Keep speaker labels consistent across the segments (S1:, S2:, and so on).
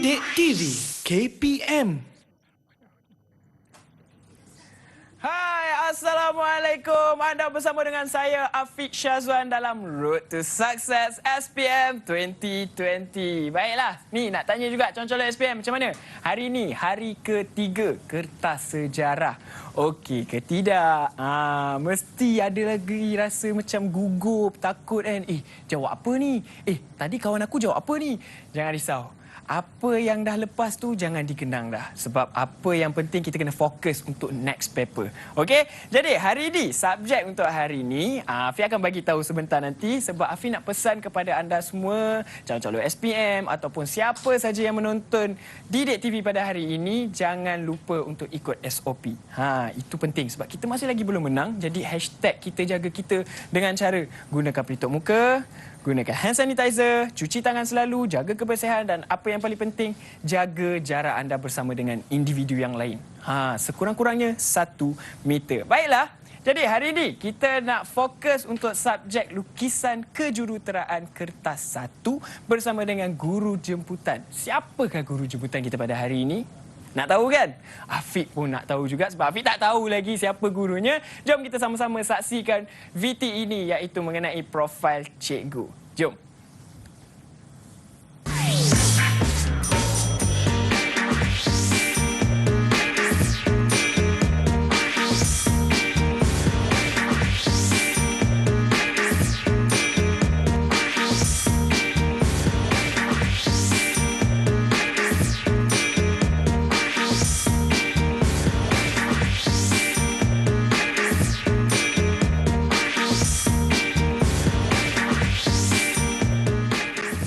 S1: Didik TV KPM.
S2: Hai, Assalamualaikum. Anda bersama dengan saya, Afiq Syazwan dalam Road to Success SPM 2020. Baiklah, ni nak tanya juga calon-calon SPM macam mana? Hari ni, hari ketiga kertas sejarah. Okey ke tidak? Mesti ada lagi rasa macam gugup, takut kan? Jawab apa ni? Tadi kawan aku jawab apa ni? Jangan risau. Apa yang dah lepas tu jangan dikenang dah. Sebab apa yang penting kita kena fokus untuk next paper. Okey? Jadi hari ni, subjek untuk hari ni, Afi akan bagi tahu sebentar nanti sebab Afi nak pesan kepada anda semua, calon-calon SPM ataupun siapa saja yang menonton Didik TV pada hari ini, jangan lupa untuk ikut SOP. Itu penting sebab kita masih lagi belum menang. Jadi hashtag kita jaga kita dengan cara gunakan pelitup muka, gunakan hand sanitizer, cuci tangan selalu, jaga kebersihan dan apa yang paling penting, jaga jarak anda bersama dengan individu yang lain. Sekurang-kurangnya 1 meter. Baiklah, jadi hari ini kita nak fokus untuk subjek lukisan kejuruteraan kertas 1 bersama dengan guru jemputan. Siapakah guru jemputan kita pada hari ini? Nak tahu kan? Afiq pun nak tahu juga sebab Afiq tak tahu lagi siapa gurunya. Jom kita sama-sama saksikan VT ini iaitu mengenai profil cikgu. Jom.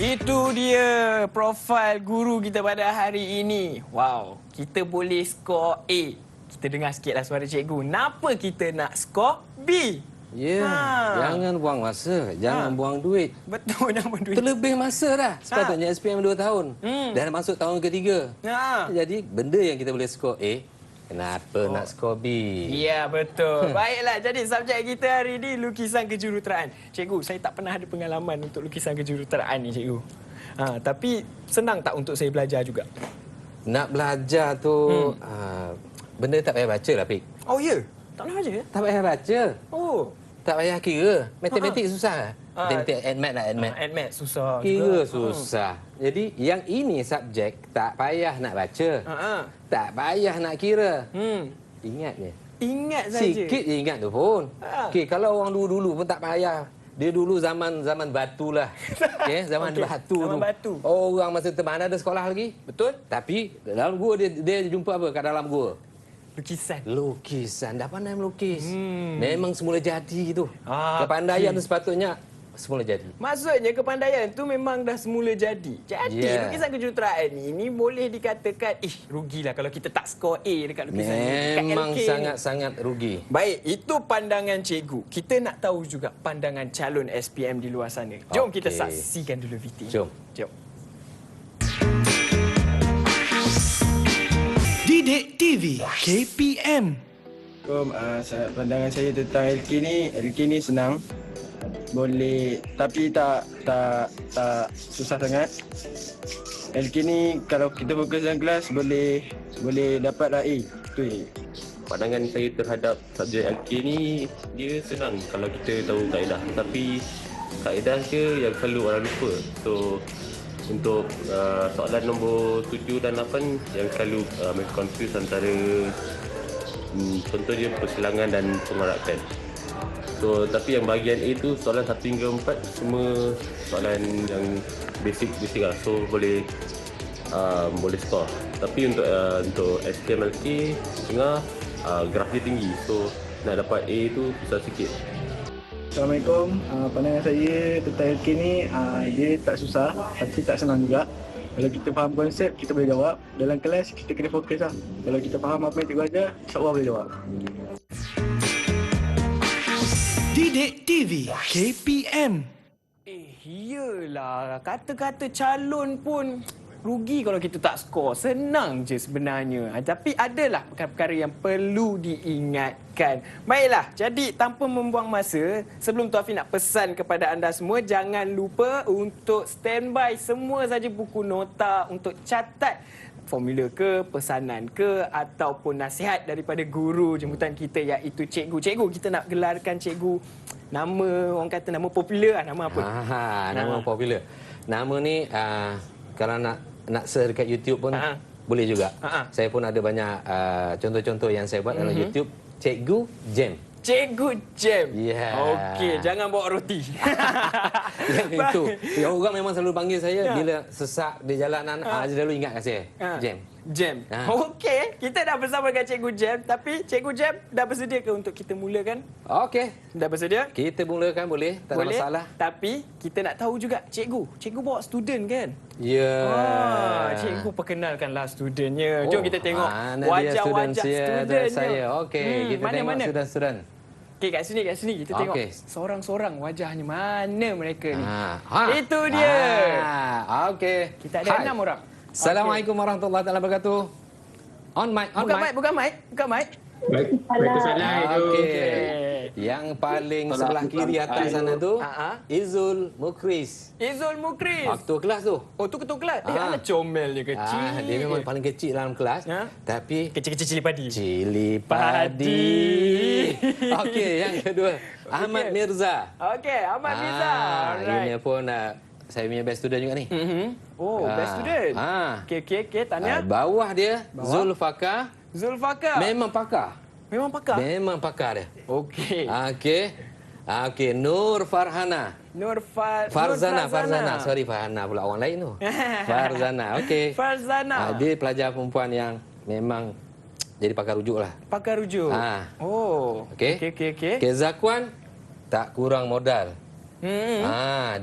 S2: Itu dia profil guru kita pada hari ini. Wow, kita boleh skor A. Kita dengar sikitlah suara cikgu. Kenapa kita nak skor B?
S3: Jangan buang masa, jangan buang duit.
S2: Betul, jangan buang duit.
S3: Terlebih masa dah. Sepatutnya SPM 2 tahun. Dah masuk tahun ketiga. Jadi benda yang kita boleh skor A, kenapa nak skor B?
S2: Ya, betul. Baiklah, jadi subjek kita hari ini lukisan kejuruteraan. Cikgu, saya tak pernah ada pengalaman untuk lukisan kejuruteraan ni, cikgu. Tapi senang tak untuk saya belajar juga?
S3: Nak belajar tu, benda tak payah baca lah, Pik.
S2: Oh, ya? Tak pernah baca?
S3: Tak payah baca.
S2: Oh.
S3: Tak payah kira. Matematik susah. Matematik AdMath lah, AdMath.
S2: AdMath susah
S3: Kira
S2: juga.
S3: susah. Jadi yang ini subjek tak payah nak baca. Tak payah nak kira. Ingat je.
S2: Ingat saja.
S3: Sikit je ingat tu pun. Okey, kalau orang dulu-dulu pun tak payah. Dia dulu zaman batu lah. Okay, zaman batu
S2: zaman
S3: tu.
S2: batu.
S3: Orang masa tu mana ada sekolah lagi.
S2: Betul?
S3: Tapi dalam gua dia jumpa apa kat dalam gua?
S2: Lukisan.
S3: Lukisan. Dah pandai melukis. Memang semula jadi tu.
S2: okey.
S3: Kepandaian tu sepatutnya semula jadi.
S2: Maksudnya kepandaian tu memang dah semula jadi. Jadi lukisan kejuruteraan ni boleh dikatakan rugilah kalau kita tak skor A dekat lukisan ni. Dekat
S3: Memang
S2: LK
S3: sangat-sangat rugi.
S2: Baik, itu pandangan cikgu. Kita nak tahu juga pandangan calon SPM di luar sana. Jom kita saksikan dulu VT.
S3: Jom.
S1: Didik TV KPM.
S4: Pandangan saya tentang LK ni senang. Boleh, tapi tak susah sangat. LK ni kalau kita fokus dalam kelas boleh dapatlah A. Itu je.
S5: Pandangan saya terhadap subjek LK ni, dia senang kalau kita tahu kaedah. Tapi kaedah je yang selalu orang lupa. So untuk soalan nombor 7 dan 8 yang selalu confuse antara contohnya persilangan dan pengarakan. So, tapi yang bahagian A tu soalan 1 hingga 4 semua soalan yang basic lah. So boleh skor. Tapi untuk SPM LK tengah graf dia tinggi. So nak dapat A tu susah sikit.
S4: Assalamualaikum. Pandangan saya tentang LK ni, dia tak susah tapi tak senang juga. Kalau kita faham konsep, kita boleh jawab. Dalam kelas, kita kena fokus lah. Kalau kita faham apa yang cikgu ajar, insyaAllah boleh jawab.
S1: Didik TV KPM.
S2: Iyalah, kata-kata calon pun rugi kalau kita tak skor. Senang je sebenarnya. Tapi adalah perkara-perkara yang perlu diingatkan. Baiklah, jadi tanpa membuang masa, sebelum Tuan Afiq nak pesan kepada anda semua, jangan lupa untuk standby semua saja buku nota untuk catat formula ke, pesanan ke, ataupun nasihat daripada guru jemputan kita iaitu cikgu. Cikgu, kita nak gelarkan cikgu nama, orang kata nama popular lah. Nama apa?
S3: Nama popular. Nama ni kalau nak search dekat YouTube pun boleh juga. Saya pun ada banyak contoh-contoh yang saya buat dalam YouTube. Cikgu Jam.
S2: Cikgu Jam.
S3: Yeah.
S2: Okey, jangan bawa roti.
S3: Yang itu. Ya, orang memang selalu panggil saya bila sesak di jalanan, selalu ingatkan saya. Jam.
S2: Jam. Okey, kita dah bersama dengan Cikgu Jam, tapi Cikgu Jam dah bersedia ke untuk kita mulakan?
S3: Okey.
S2: Dah bersedia?
S3: Kita mulakan boleh, tak ada masalah.
S2: Tapi kita nak tahu juga cikgu bawa student kan?
S3: Ya.
S2: Cikgu perkenalkanlah studentnya. Jom kita tengok
S3: mana
S2: wajah-wajah
S3: dia
S2: studentnya.
S3: saya. Okey, kita tengok student-student.
S2: Okey, kat sini kita tengok seorang-seorang wajahnya. Mana mereka ni? Itu dia.
S3: Okey.
S2: Kita ada 6 orang.
S3: Assalamualaikum warahmatullahi wabarakatuh. On mic,
S2: Buka mic.
S3: Okey. Yang paling sebelah kiri atas sana tu Izul Mukris.
S2: Izul Mukris.
S3: Ketua kelas tu.
S2: Oh, tu ketua kelas. Anak comel dia kecil.
S3: Dia memang paling kecil dalam kelas. Tapi
S2: kecil-kecil cili padi.
S3: Cili padi. Okey, yang kedua Ahmad Mirza.
S2: Okey, Ahmad Mirza.
S3: Ini pun saya punya best student juga ni.
S2: Oh, best student. Okey, tanya.
S3: Bawah dia Zulfaka. Memang pakar. Memang pakar dia.
S2: Okey.
S3: Okey, Nur Farhana. Farzana. Sorry, Farhana pula orang lain tu. Farzana. Okey.
S2: Farzana.
S3: Dia pelajar perempuan yang memang jadi pakar rujuk lah.
S2: Pakar rujuk. Oh.
S3: Okey.
S2: Okey.
S3: Zakwan tak kurang modal.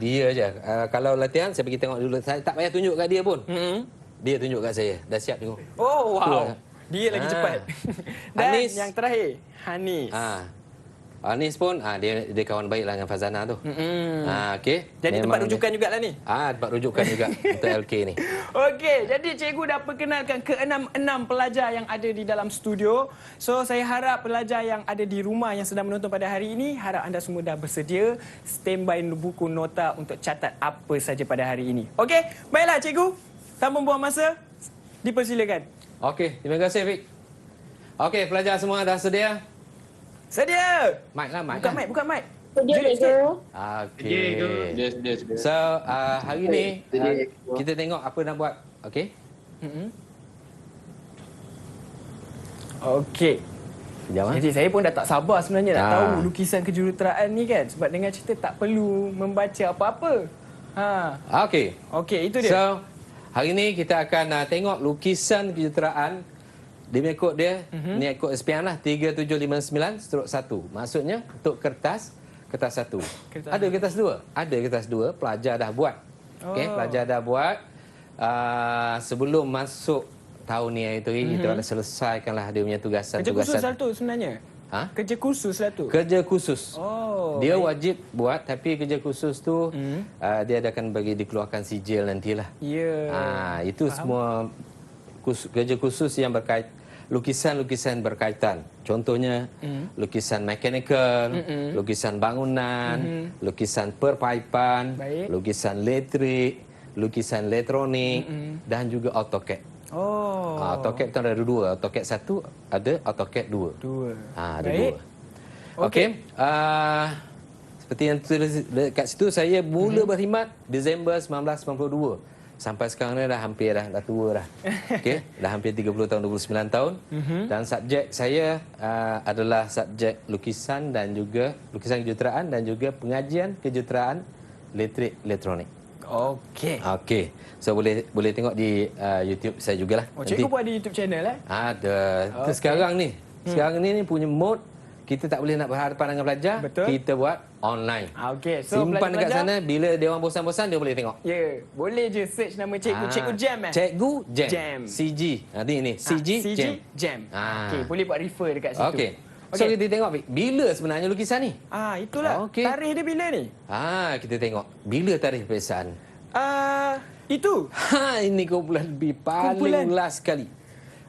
S3: Dia je. Kalau latihan saya pergi tengok dulu. Saya tak payah tunjuk kat dia pun. Dia tunjuk kat saya. Dah siap tengok.
S2: Oh, wow. Dia lagi cepat. Dan
S3: Anis.
S2: yang terakhir, Hanis.
S3: Anis pun dia kawan baik lah dengan Fazana tu. Okey.
S2: Jadi tempat rujukan jugalah ni.
S3: Tempat rujukan juga untuk LK ni.
S2: Okey, jadi cikgu dah perkenalkan ke-6 pelajar yang ada di dalam studio. So, saya harap pelajar yang ada di rumah yang sedang menonton pada hari ini, harap anda semua dah bersedia standby buku nota untuk catat apa saja pada hari ini. Okey, baiklah cikgu. Tanpa buang masa, dipersilakan.
S3: Okey, terima kasih Fik. Okey, pelajar semua dah sedia?
S2: Sedia.
S3: Mic lah, mic.
S2: Buka mic.
S6: Sedia, cikgu.
S3: Okey. So, hari ni kita tengok apa nak buat. Okey?
S2: Okey. Jadi saya pun dah tak sabar sebenarnya nak tahu lukisan kejuruteraan ni kan. Sebab dengan cerita tak perlu membaca apa-apa.
S3: Okey.
S2: Okey, itu dia.
S3: So, hari ni kita akan tengok lukisan kejuruteraan. Dia punya kod dia, ni kod SPM lah, 3759/1. Maksudnya untuk kertas 1. Ada kertas 2? Ada kertas 2, pelajar dah buat. Okey, pelajar dah buat. Sebelum masuk tahun ni itu, kita dah selesaikanlah dia punya tugasan.
S2: Kerja khusus lah tu sebenarnya? Kerja khusus lah tu? Kerja khusus.
S3: Dia wajib buat, tapi kerja khusus tu dia akan bagi dikeluarkan sijil nantilah.
S2: Ya.
S3: Itu semua kerja khusus yang berkait lukisan-lukisan berkaitan. Contohnya lukisan mechanical, lukisan bangunan, lukisan perpaipan, lukisan elektrik, lukisan elektronik dan juga AutoCAD. AutoCAD tu ada 2. AutoCAD 1 ada, AutoCAD 2. Ada 2. Okey. Seperti yang tulis dekat situ, saya mula berkhidmat Disember 1992. Sampai sekarang ni dah hampir dah tua dah. Okey, dah hampir 30 tahun, 29 tahun. Dan subjek saya adalah subjek lukisan dan juga lukisan kejuruteraan dan juga pengajian kejuruteraan elektrik elektronik. Okey. So boleh tengok di YouTube saya jugalah.
S2: Cikgu pun ada YouTube channel
S3: Ada. Sekarang ni punya mode kita tak boleh nak berhadapan dengan pelajar.
S2: Betul.
S3: Kita buat online.
S2: Okey. So,
S3: simpan dekat sana, bila dia orang bosan-bosan dia boleh tengok.
S2: Ya, boleh je search nama cikgu, Cikgu Jam
S3: Cikgu Jam. CG. Nanti CG
S2: Jam. Okey, boleh buat refer dekat situ.
S3: Okey. So kita tengok bila sebenarnya lukisan ni?
S2: Itulah. Tarikh dia bila ni?
S3: Kita tengok. Bila tarikh peperiksaan?
S2: Itu.
S3: Ini kumpulan lebih paling
S2: Kumpulan.
S3: last sekali.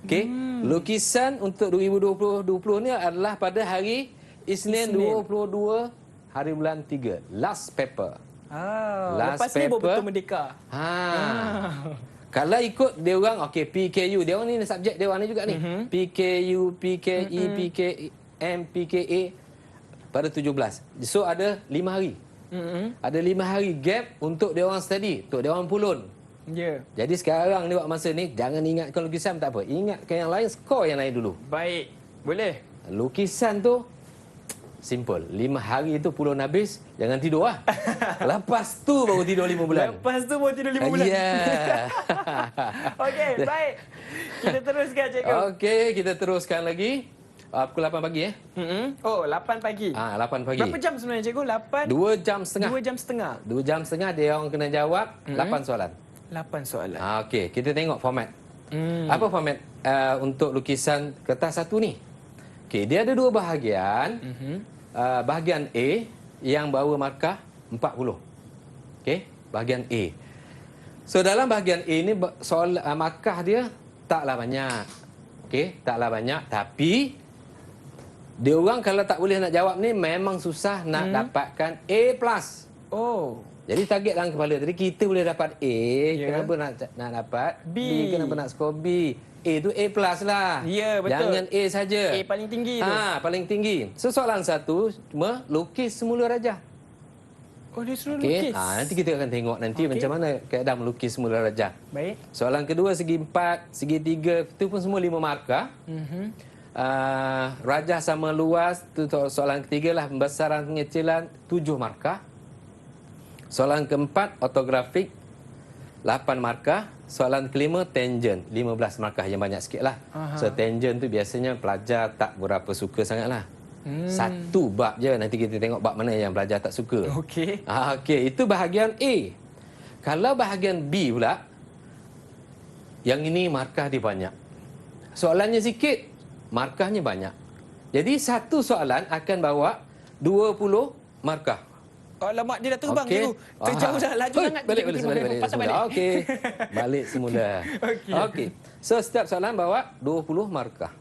S3: Okey, lukisan untuk 2020 ni adalah pada hari Isnin 22 hari bulan 3. Last paper. Last
S2: Lepas ni
S3: paper.
S2: betul merdeka.
S3: Kalau ikut dia orang, okey, PKU, dia orang ni subjek dia orang ni juga ni. PKU, PKE, PKM, PKA pada 17. So ada 5 hari. Ada 5 hari gap untuk dia orang study, untuk dia orang pulun.
S2: Ya.
S3: Jadi sekarang ni buat masa ni, jangan ingatkan lukisan tak apa. Ingatkan yang lain, skor yang lain dulu.
S2: Baik. Boleh.
S3: Lukisan tu simple. 5 hari tu pulun habis, jangan tidur lah. Lepas tu baru tidur 5 bulan.
S2: Lepas tu baru tidur 5 bulan.
S3: Ya.
S2: Okey, baik. Kita teruskan, cikgu.
S3: Okey, kita teruskan lagi. Pukul 8 pagi
S2: Oh, 8 pagi.
S3: 8 pagi.
S2: Berapa jam sebenarnya, cikgu? 8?
S3: 2 jam setengah.
S2: 2 jam setengah.
S3: 2 jam setengah dia orang kena jawab 8 soalan.
S2: 8 soalan.
S3: Okey, kita tengok format. Apa format untuk lukisan kertas satu ni? Okey, dia ada 2 bahagian. Bahagian A yang bawa markah 40. Okey, bahagian A. So dalam bahagian A ni soal markah dia taklah banyak. Okey, taklah banyak, tapi dia orang kalau tak boleh nak jawab ni memang susah nak dapatkan A+.
S2: Oh.
S3: Jadi target dalam kepala tadi kita boleh dapat A, kenapa nak dapat
S2: B.
S3: kenapa nak skor B? A tu A+ lah.
S2: Ya, betul.
S3: Jangan A saja.
S2: A paling tinggi tu.
S3: Paling tinggi. So soalan satu cuma lukis semula rajah.
S2: Oh, dia suruh
S3: Okey.
S2: lukis.
S3: Nanti kita akan tengok nanti macam mana keadaan melukis semula rajah.
S2: Baik.
S3: Soalan kedua segi 4, segi 3 itu pun semua 5 markah. Rajah sama luas tu soalan ketiga lah, pembesaran pengecilan 7 markah. Soalan keempat ortografik 8 markah. Soalan kelima tangent 15 markah, yang banyak sikit lah. So tangent tu biasanya pelajar tak berapa suka sangat lah. Satu bab je, nanti kita tengok bab mana yang pelajar tak suka.
S2: Okey.
S3: Okey, itu bahagian A. Kalau bahagian B pula, yang ini markah dia banyak. Soalannya sikit, markahnya banyak. Jadi satu soalan akan bawa 20 markah.
S2: Alamak, dia dah terbang,
S3: Okey.
S2: cikgu. Terjauh dah, laju
S3: Oi,
S2: sangat.
S3: Balik
S2: Patah
S3: semula. Okey. Balik semula. Okey. So setiap soalan bawa 20 markah.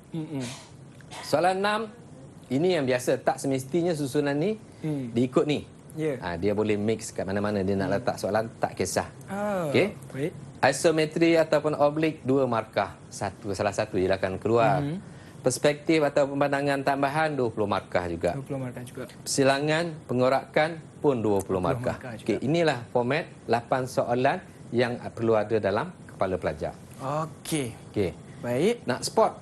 S3: Soalan 6, ini yang biasa, tak semestinya susunan ni diikut ni.
S2: Ya.
S3: Dia boleh mix kat mana-mana dia nak letak soalan, tak kisah. Okey.
S2: Baik.
S3: Isometri ataupun oblik 2 markah. Salah satu je akan keluar. Perspektif atau pemandangan tambahan 20 markah juga.
S2: 20 markah juga.
S3: Persilangan, pengorakan pun 20 markah.
S2: markah juga.
S3: Okey, inilah format 8 soalan yang perlu ada dalam kepala pelajar.
S2: Okey.
S3: Okey.
S2: Baik.
S3: Nak spot,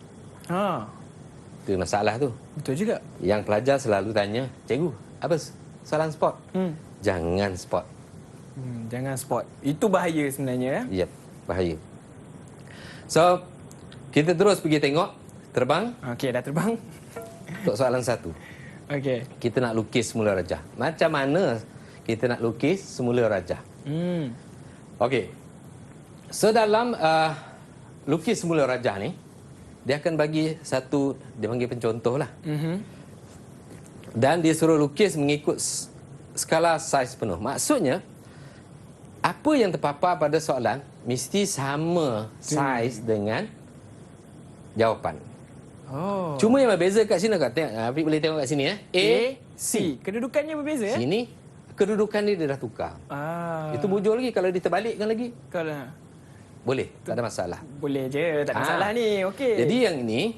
S3: itu masalah tu.
S2: Betul juga.
S3: Yang pelajar selalu tanya, "Cikgu, apa soalan spot?" Jangan spot.
S2: Jangan spot. Itu bahaya sebenarnya.
S3: Yep, bahaya. So, kita terus pergi tengok. Terbang
S2: Okey, dah terbang.
S3: untuk soalan 1.
S2: Okey.
S3: Kita nak lukis semula rajah. Macam mana kita nak lukis semula rajah? Okey. So dalam lukis semula rajah ni, dia akan bagi satu, dia panggil pencontoh lah. Dan dia suruh lukis mengikut skala saiz penuh. Maksudnya, apa yang terpapar pada soalan mesti sama saiz dengan jawapan.
S2: Oh.
S3: Cuma yang berbeza kat sini, tengok, Afiq boleh tengok kat sini. A, C.
S2: Kedudukannya berbeza, ya?
S3: Sini, kedudukan dia dah tukar. Itu bujur lagi. Kalau diterbalikkan lagi,
S2: Kalau
S3: boleh. Tak ada masalah.
S2: boleh je, tak ada masalah ni. Okey.
S3: Jadi yang ini,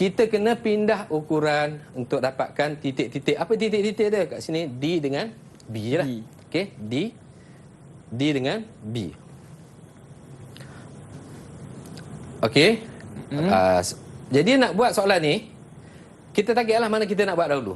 S3: kita kena pindah ukuran untuk dapatkan titik-titik. Apa titik-titik dia kat sini? D dengan B je lah.
S2: D.
S3: Okey, D dengan B. Okey. Jadi nak buat soalan ni, kita targetlah mana kita nak buat dahulu.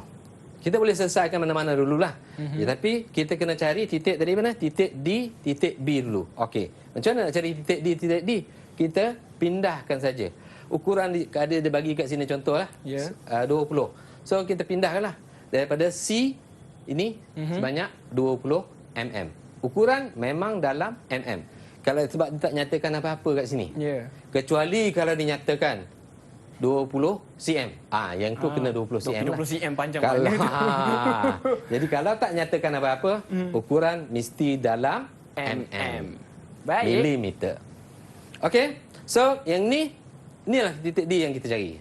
S3: Kita boleh selesaikan mana-mana dululah. Tapi kita kena cari titik tadi mana? Titik D, titik B dulu. Okey. Macam mana nak cari titik D, titik D? Kita pindahkan saja. Ukuran ada dia bagi kat sini contohlah.
S2: Ya.
S3: 20. So kita pindahkanlah. Daripada C ini sebanyak 20 mm. Ukuran memang dalam mm. Kalau sebab dia tak nyatakan apa-apa kat sini.
S2: Ya.
S3: Kecuali kalau dinyatakan 20 cm. Yang tu kena 20 cm
S2: 20 cm panjang
S3: kalau,
S2: mana tu.
S3: Jadi kalau tak nyatakan apa-apa, ukuran mesti dalam
S2: mm. Baik.
S3: Milimeter. Okey. So, yang inilah titik D yang kita cari.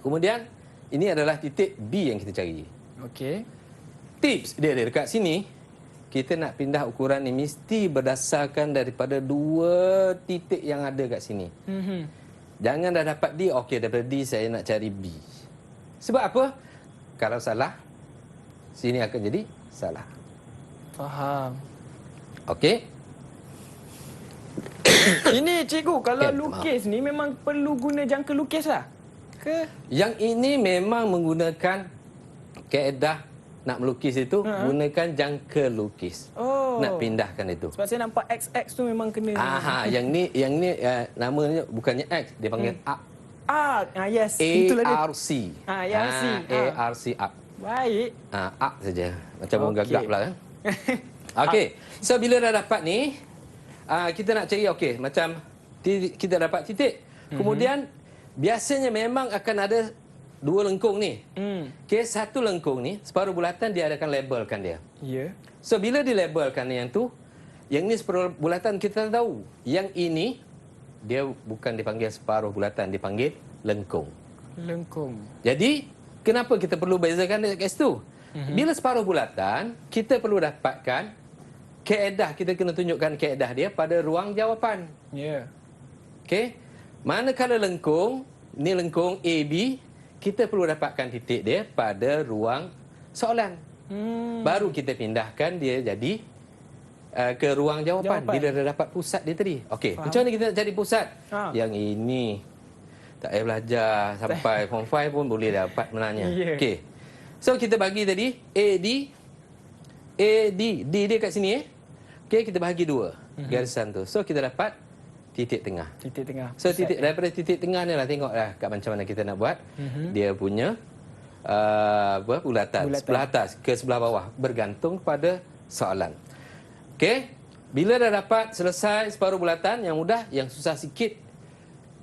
S3: Kemudian, ini adalah titik B yang kita cari.
S2: Okey.
S3: Tips dia dekat sini, kita nak pindah ukuran ni mesti berdasarkan daripada dua titik yang ada kat sini. Jangan dah dapat D, okey daripada D saya nak cari B. Sebab apa? Kalau salah, sini akan jadi salah.
S2: Faham.
S3: Okey?
S2: Ini cikgu, kalau
S3: Okey,
S2: lukis ni memang perlu guna jangka lukis lah? Ke?
S3: Yang ini memang menggunakan kaedah nak melukis itu, gunakan jangka lukis.
S2: Oh.
S3: Nak pindahkan itu.
S2: Sebab saya nampak XX tu memang kena.
S3: yang ni namanya bukannya X, dia panggil A.
S2: Yes. Itulah dia.
S3: ARC.
S2: ARC.
S3: ARC up.
S2: Baik.
S3: A saja. Macam orang
S2: Okey.
S3: gagap pula kan. Okey. So bila dah dapat ni, kita nak cari okey, macam kita dapat titik. Kemudian biasanya memang akan ada dua lengkung ni. Okey, satu lengkung ni separuh bulatan dia akan labelkan dia.
S2: Ya.
S3: So bila dilabelkan yang tu, yang ni separuh bulatan kita tahu. Yang ini dia bukan dipanggil separuh bulatan, dipanggil lengkung.
S2: Lengkung.
S3: Jadi, kenapa kita perlu bezakan dekat situ? Bila separuh bulatan, kita perlu dapatkan kaedah, kita kena tunjukkan kaedah dia pada ruang jawapan.
S2: Ya.
S3: Okey? Manakala lengkung, ni lengkung AB, kita perlu dapatkan titik dia pada ruang soalan. Baru kita pindahkan dia jadi ke ruang jawapan. Bila dah dapat pusat dia tadi. Okey, macam mana kita nak cari pusat? Yang ini tak payah belajar sampai form 5 pun boleh dapat menanya.
S2: Yeah.
S3: Okey. So kita bagi tadi AD D dia kat sini Okey, kita bahagi dua garisan tu. So kita dapat titik tengah.
S2: Titik tengah.
S3: So titik daripada titik tengah ni lah, tengoklah kat macam mana kita nak buat. Dia punya bulatan sebelah atas ke sebelah bawah bergantung pada soalan. Okey, bila dah dapat selesai separuh bulatan, yang mudah, yang susah sikit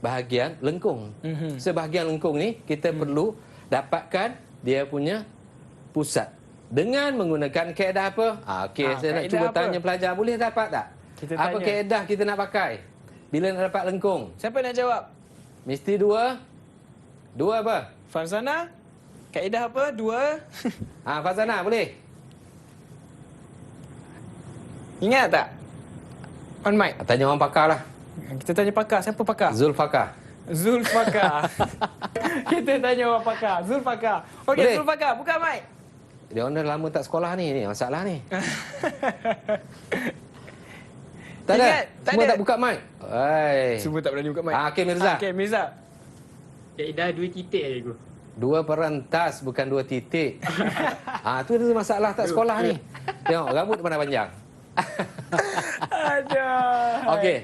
S3: bahagian lengkung. So bahagian lengkung ni kita perlu dapatkan dia punya pusat dengan menggunakan kaedah apa? Okey, saya nak cuba tanya pelajar, boleh dapat tak? Apa kaedah kita nak pakai bila nak dapat lengkung?
S2: Siapa nak jawab?
S3: Mesti dua apa?
S2: Farzana? Kaedah apa? Dua?
S3: Fazana boleh?
S2: Ingat tak? On mic.
S3: Tanya orang pakar lah.
S2: Kita tanya pakar. Siapa pakar?
S3: Zulfakar.
S2: Zulfakar. Kita tanya orang pakar. Zulfakar. Okey,
S3: Boleh?
S2: Zulfakar, buka mic.
S3: Dia orang dah lama tak sekolah ni masalah ni. Tak ada?
S2: Ingat, tak
S3: Semua
S2: ada.
S3: tak buka mic?
S2: Semua tak berani buka mic.
S3: Okey, Mirza.
S2: Okey, Mirza.
S6: Kaedah 2 titik je cikgu.
S3: Dua perentas bukan dua titik. Tu ada masalah tak sekolah ni. Tengok rambut mana panjang.
S2: Aduh.
S3: Okey.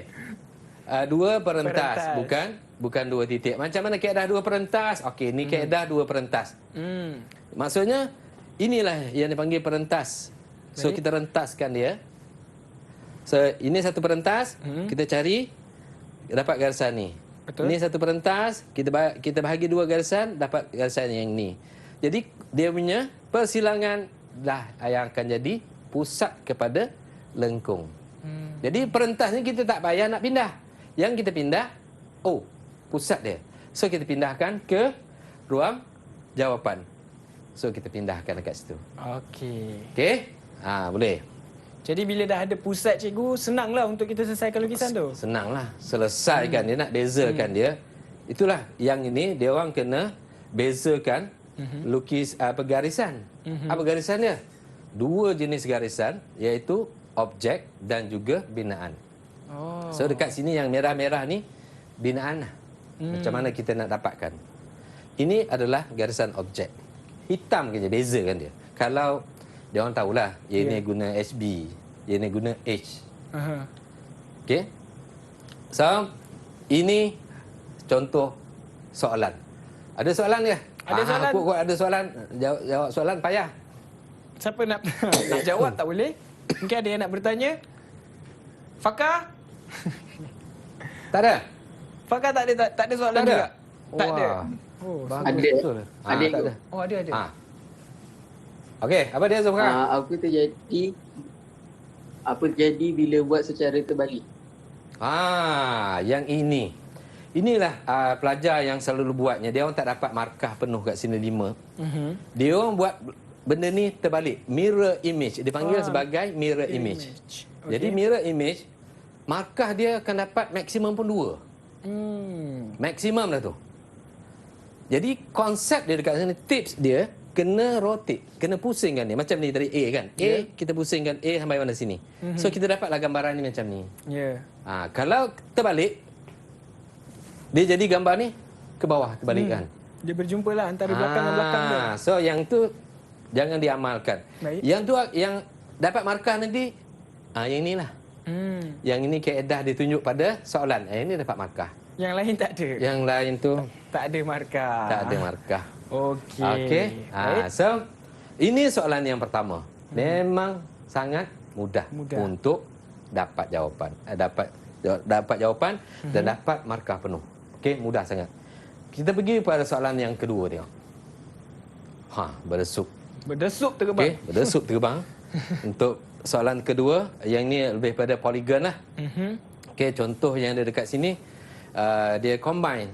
S3: Dua perentas bukan dua titik. Macam mana kaedah dua perentas? Okey, ni kaedah dua perentas. Maksudnya inilah yang dipanggil perentas. So kita rentaskan dia. So ini satu perentas, kita cari dapat garisan ni.
S2: Betul.
S3: Ini satu perentas, kita bahagi dua garisan, dapat garisan yang ni. Jadi dia punya persilangan dah yang akan jadi pusat kepada lengkung. Jadi perentas ni kita tak payah nak pindah. Yang kita pindah, pusat dia. So kita pindahkan ke ruang jawapan. So kita pindahkan dekat situ.
S2: Okey.
S3: Okey? Boleh.
S2: Jadi bila dah ada pusat cikgu, senanglah untuk kita selesaikan lukisan tu.
S3: Senanglah. Selesaikan dia nak bezakan dia. Itulah yang ini dia orang kena bezakan lukis garisan. Apa garisan dia? Dua jenis garisan iaitu objek dan juga binaan. So dekat sini yang merah-merah ni binaan lah. Macam mana kita nak dapatkan. Ini adalah garisan objek. Hitam je, bezakan dia. Kalau dia orang tahulah, yang ini guna HB, yang ini guna H. Okey. So, ini contoh soalan. Ada soalan ke?
S2: Ada soalan.
S3: Aku ada soalan. Jawab soalan payah.
S2: Siapa nak nak jawab tak boleh? Mungkin ada yang nak bertanya. Fakar?
S3: Tak ada?
S2: Fakar tak ada soalan
S3: Tak ada?
S2: juga? Tak ada.
S3: Bagus
S6: Ada.
S3: betul.
S6: Ada.
S3: Tak ada.
S2: Oh, ada.
S3: Okey, apa dia Zulfaqar?
S6: Aku terjadi apa jadi bila buat secara terbalik?
S3: Yang ini. Inilah pelajar yang selalu buatnya. Dia orang tak dapat markah penuh kat sini 5. Dia orang buat benda ni terbalik. Mirror image. Dipanggil sebagai mirror image.
S2: Okay.
S3: Jadi mirror image, markah dia akan dapat maksimum pun 2. Maksimum dah tu. Jadi konsep dia dekat sini, tips dia kena rotate, kena pusingkan dia. Macam ni tadi A kan. A, kita pusingkan A sampai mana sini. So kita dapatlah gambaran ni macam ni.
S2: Ya.
S3: Kalau terbalik, dia jadi gambar ni ke bawah terbalik kan.
S2: Dia berjumpa lah antara belakang dan belakang dia.
S3: So yang tu jangan diamalkan.
S2: Baik.
S3: Yang tu yang dapat markah nanti, yang inilah. Yang ini kaedah ditunjuk pada soalan. Ini dapat markah.
S2: Yang lain tak ada.
S3: Yang lain tu
S2: Tak ada markah.
S3: tak ada markah.
S2: Okey.
S3: Okey.
S2: Baik.
S3: So ini soalan yang pertama. Memang sangat mudah untuk dapat jawapan. Dapat jawapan dan dapat markah penuh. Okey, mudah sangat. Kita pergi pada soalan yang kedua dia. Berdesuk.
S2: Berdesuk terbang.
S3: Okey, berdesuk terbang. Untuk soalan kedua, yang ni lebih pada polygon lah. Okey, contoh yang ada dekat sini, dia combine.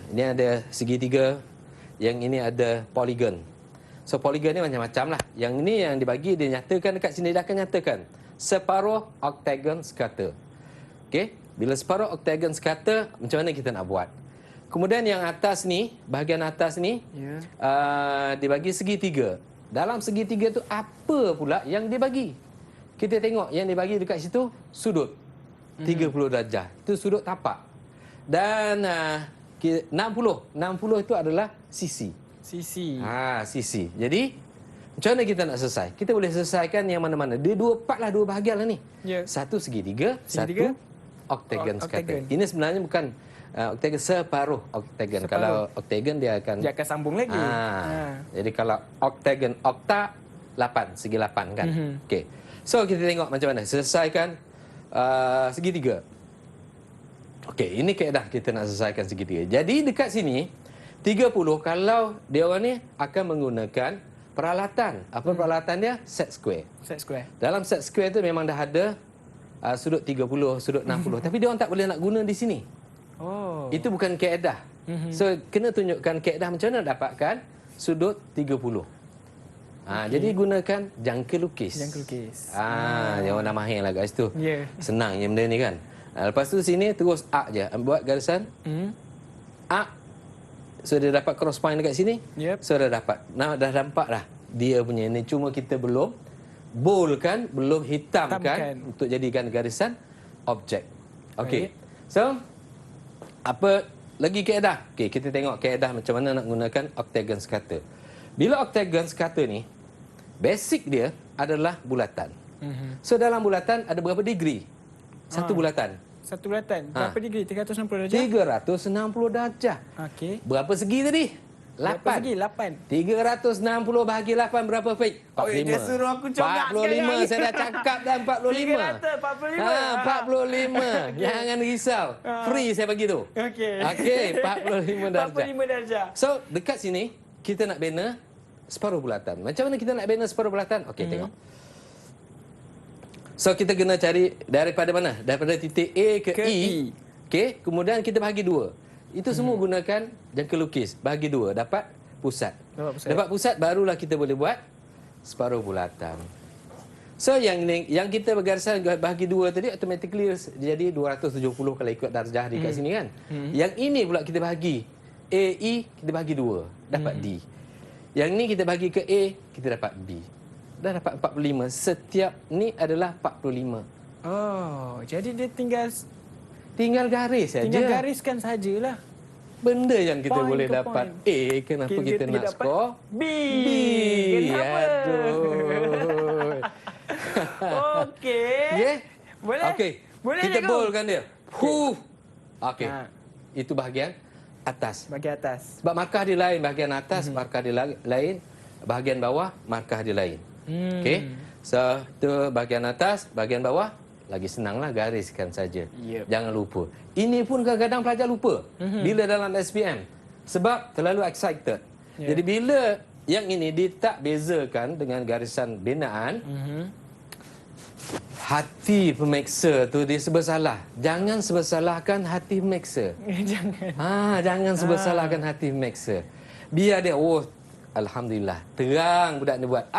S3: Ini ada segitiga, yang ini ada polygon. So polygon ni macam-macam lah. Yang ini yang dibagi, dia nyatakan dekat sini, dia akan nyatakan separuh octagon sekata. Okey, bila separuh octagon sekata, macam mana kita nak buat? Kemudian yang atas ni, bahagian atas ni, dibagi segitiga. Dalam segitiga tu apa pula yang dibagi? Kita tengok yang dibagi dekat situ, sudut 30 darjah. Itu sudut tapak. Dan 60 itu adalah sisi.
S2: Sisi.
S3: Sisi. Jadi macam mana kita nak selesai? Kita boleh selesaikan yang mana-mana. Dia dua part lah, dua bahagian lah ni. Satu segitiga, satu octagon sekata. Ini sebenarnya bukan octagon, separuh octagon. Kalau octagon dia akan
S2: sambung lagi.
S3: Jadi kalau octagon, okta 8, segi 8 kan. Okey. So kita tengok macam mana selesaikan segitiga. Okey, ini kaedah kita nak selesaikan segitiga. Jadi dekat sini 30, kalau dia orang ni akan menggunakan peralatan. Apa peralatan dia? Set square.
S2: Set square.
S3: Dalam set square tu memang dah ada sudut 30, sudut 60. Tapi dia orang tak boleh nak guna di sini. Itu bukan kaedah. So kena tunjukkan kaedah macam mana dapatkan sudut 30. Jadi gunakan jangka lukis.
S2: Jangka lukis.
S3: Yang orang mahir lah guys tu. Senang je benda ni kan. Lepas tu sini terus arc je. Buat garisan. Arc. So dia dapat cross point dekat sini. So dah dapat. Dah nampak dah dia punya ni. Cuma kita belum boldkan, belum hitamkan untuk jadikan garisan objek. Okey. So apa lagi kaedah? Okey, kita tengok kaedah macam mana nak gunakan octagon sekata. Bila octagon sekata ni, basic dia adalah bulatan. So dalam bulatan ada berapa degree? Satu bulatan.
S2: Satu bulatan. Berapa degree? 360 darjah?
S3: 360 darjah.
S2: Okey.
S3: Berapa segi tadi? 8.
S2: Berapa segi? 8.
S3: 360 bahagi 8 berapa, Fik? 45.
S2: Dia suruh aku congak
S3: 45. Saya dah cakap dah 45.
S2: 345.
S3: 45. Jangan risau. Free saya bagi tu. Okey, 45 darjah.
S2: 45 darjah.
S3: So, dekat sini kita nak bina separuh bulatan. Macam mana kita nak bina separuh bulatan? Okey, tengok. So, kita kena cari daripada mana? Daripada titik A ke E. Okey, kemudian kita bahagi 2. Itu semua gunakan jangka lukis. Bahagi 2, dapat pusat. Dapat pusat, barulah kita boleh buat separuh bulatan. So, yang kita bergarisan bahagi 2 tadi, automatically jadi 270 kalau ikut darjah di kat sini kan. Yang ini pula kita bahagi A, E, kita bahagi 2. Dapat D. Yang ni kita bahagi ke A, kita dapat B. Dah dapat 45. Setiap ni adalah 45.
S2: Jadi dia tinggal
S3: garis saja.
S2: Tinggal gariskan sajalah.
S3: Benda yang kita
S2: Point
S3: boleh
S2: ke
S3: dapat
S2: point.
S3: A, kenapa kita nak
S2: dapat
S3: skor
S2: B?
S3: B?
S2: Kenapa?
S3: Aduh.
S2: Okey. Boleh?
S3: Okey.
S2: Boleh
S3: kita
S2: je kau?
S3: bolkan dia. Okey. Itu bahagian atas.
S2: Bahagian atas.
S3: Sebab markah dia lain. Bahagian atas, markah dia lain. Bahagian bawah, markah dia lain. Okey. So, tu bahagian atas, bahagian bawah. Lagi senanglah gariskan saja. Jangan lupa. Ini pun kadang-kadang pelajar lupa. Bila dalam SPM. Sebab terlalu excited. Jadi bila yang ini dia tak bezakan dengan garisan binaan. hati pemeksa tu dia serba salah. Jangan serba salahkan hati pemeksa.
S2: Jangan.
S3: Jangan serba salahkan hati pemeksa. Biar dia, alhamdulillah, terang budak ni buat.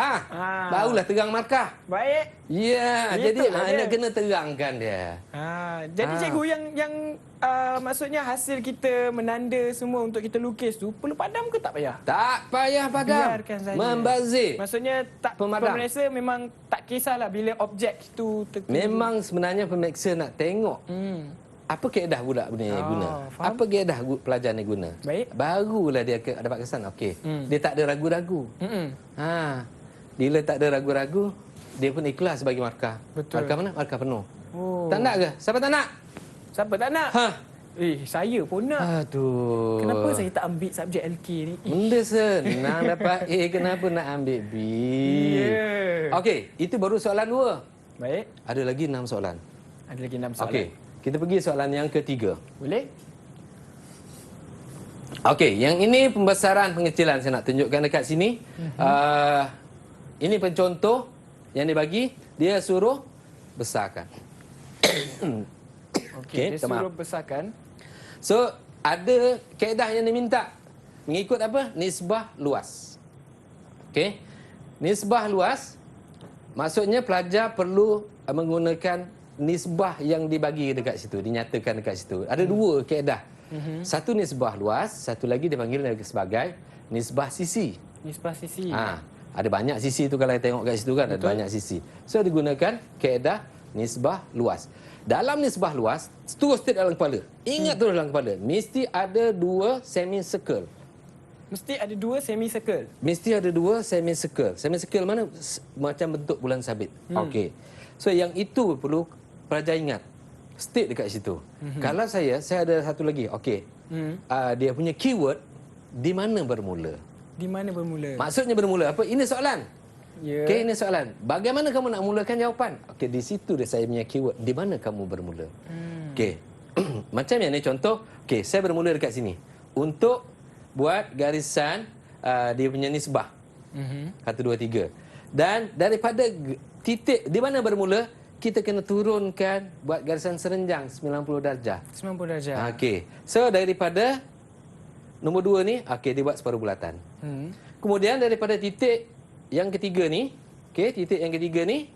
S3: Barulah terang markah.
S2: Baik.
S3: Ya,
S2: Itulah
S3: jadi
S2: dia.
S3: nak kena terangkan dia.
S2: Jadi cikgu yang maksudnya hasil kita menanda semua untuk kita lukis tu perlu padam ke tak payah?
S3: Tak payah padam.
S2: Biarkan saja.
S3: Membazir.
S2: Maksudnya
S3: Pemadam.
S2: pemeriksa memang tak kisahlah bila objek tu
S3: Memang sebenarnya pemeksa nak tengok apa kaedah budak ni guna.
S2: faham.
S3: Apa kaedah pelajar ni guna.
S2: Baik.
S3: Barulah dia dapat kesan. Okey. Dia tak ada ragu-ragu. Bila tak ada ragu-ragu, dia pun ikhlas bagi markah.
S2: Betul.
S3: Markah mana? Markah penuh.
S2: Oh.
S3: Tak nak ke? Siapa tak nak?
S2: Siapa tak nak? Saya pun nak.
S3: Aduh.
S2: Kenapa saya tak ambil subjek LK ni?
S3: Benda senang dapat A, kenapa nak ambil B?
S2: Ya.
S3: Okey, itu baru soalan 2.
S2: Baik.
S3: Ada lagi 6 soalan.
S2: Ada lagi 6 soalan.
S3: Okey, kita pergi soalan yang ketiga.
S2: Boleh?
S3: Okey, yang ini pembesaran pengecilan saya nak tunjukkan dekat sini. Ini pencontoh yang dibagi, dia suruh besarkan.
S2: Okey, dia
S3: minta maaf.
S2: suruh besarkan.
S3: So, ada kaedah yang diminta. Mengikut apa? Nisbah luas. Okey. Nisbah luas maksudnya pelajar perlu menggunakan nisbah yang dibagi dekat situ, dinyatakan dekat situ. Ada 2 kaedah. Satu nisbah luas, satu lagi dipanggil sebagai nisbah sisi.
S2: Nisbah sisi.
S3: Ada banyak sisi tu kalau tengok kat situ kan. Betul. Ada banyak sisi. So digunakan kaedah nisbah luas. Dalam nisbah luas, terus state dalam kepala. Ingat terus dalam kepala. Mesti ada 2 semicircle.
S2: Mesti ada 2 semicircle.
S3: Mesti ada 2 semicircle. Semicircle mana? Macam bentuk bulan sabit. Okey. So yang itu perlu pelajar ingat. State dekat situ. Kalau saya ada satu lagi. Okey. Dia punya keyword di mana bermula.
S2: Di mana bermula?
S3: Maksudnya bermula apa? Ini soalan.
S2: Ya.
S3: Okey, ini soalan. Bagaimana kamu nak mulakan jawapan? Okey, di situ dia saya punya keyword. Di mana kamu bermula? Okey. Macam yang ni contoh. Okey, saya bermula dekat sini. Untuk buat garisan dia punya nisbah. 1, 2, 3. Dan daripada titik di mana bermula, kita kena turunkan buat garisan serenjang 90 darjah.
S2: 90 darjah.
S3: Okey. So daripada nombor 2 ni, okey, dia buat separuh bulatan. Kemudian daripada titik yang ketiga ni, okey, titik yang ketiga ni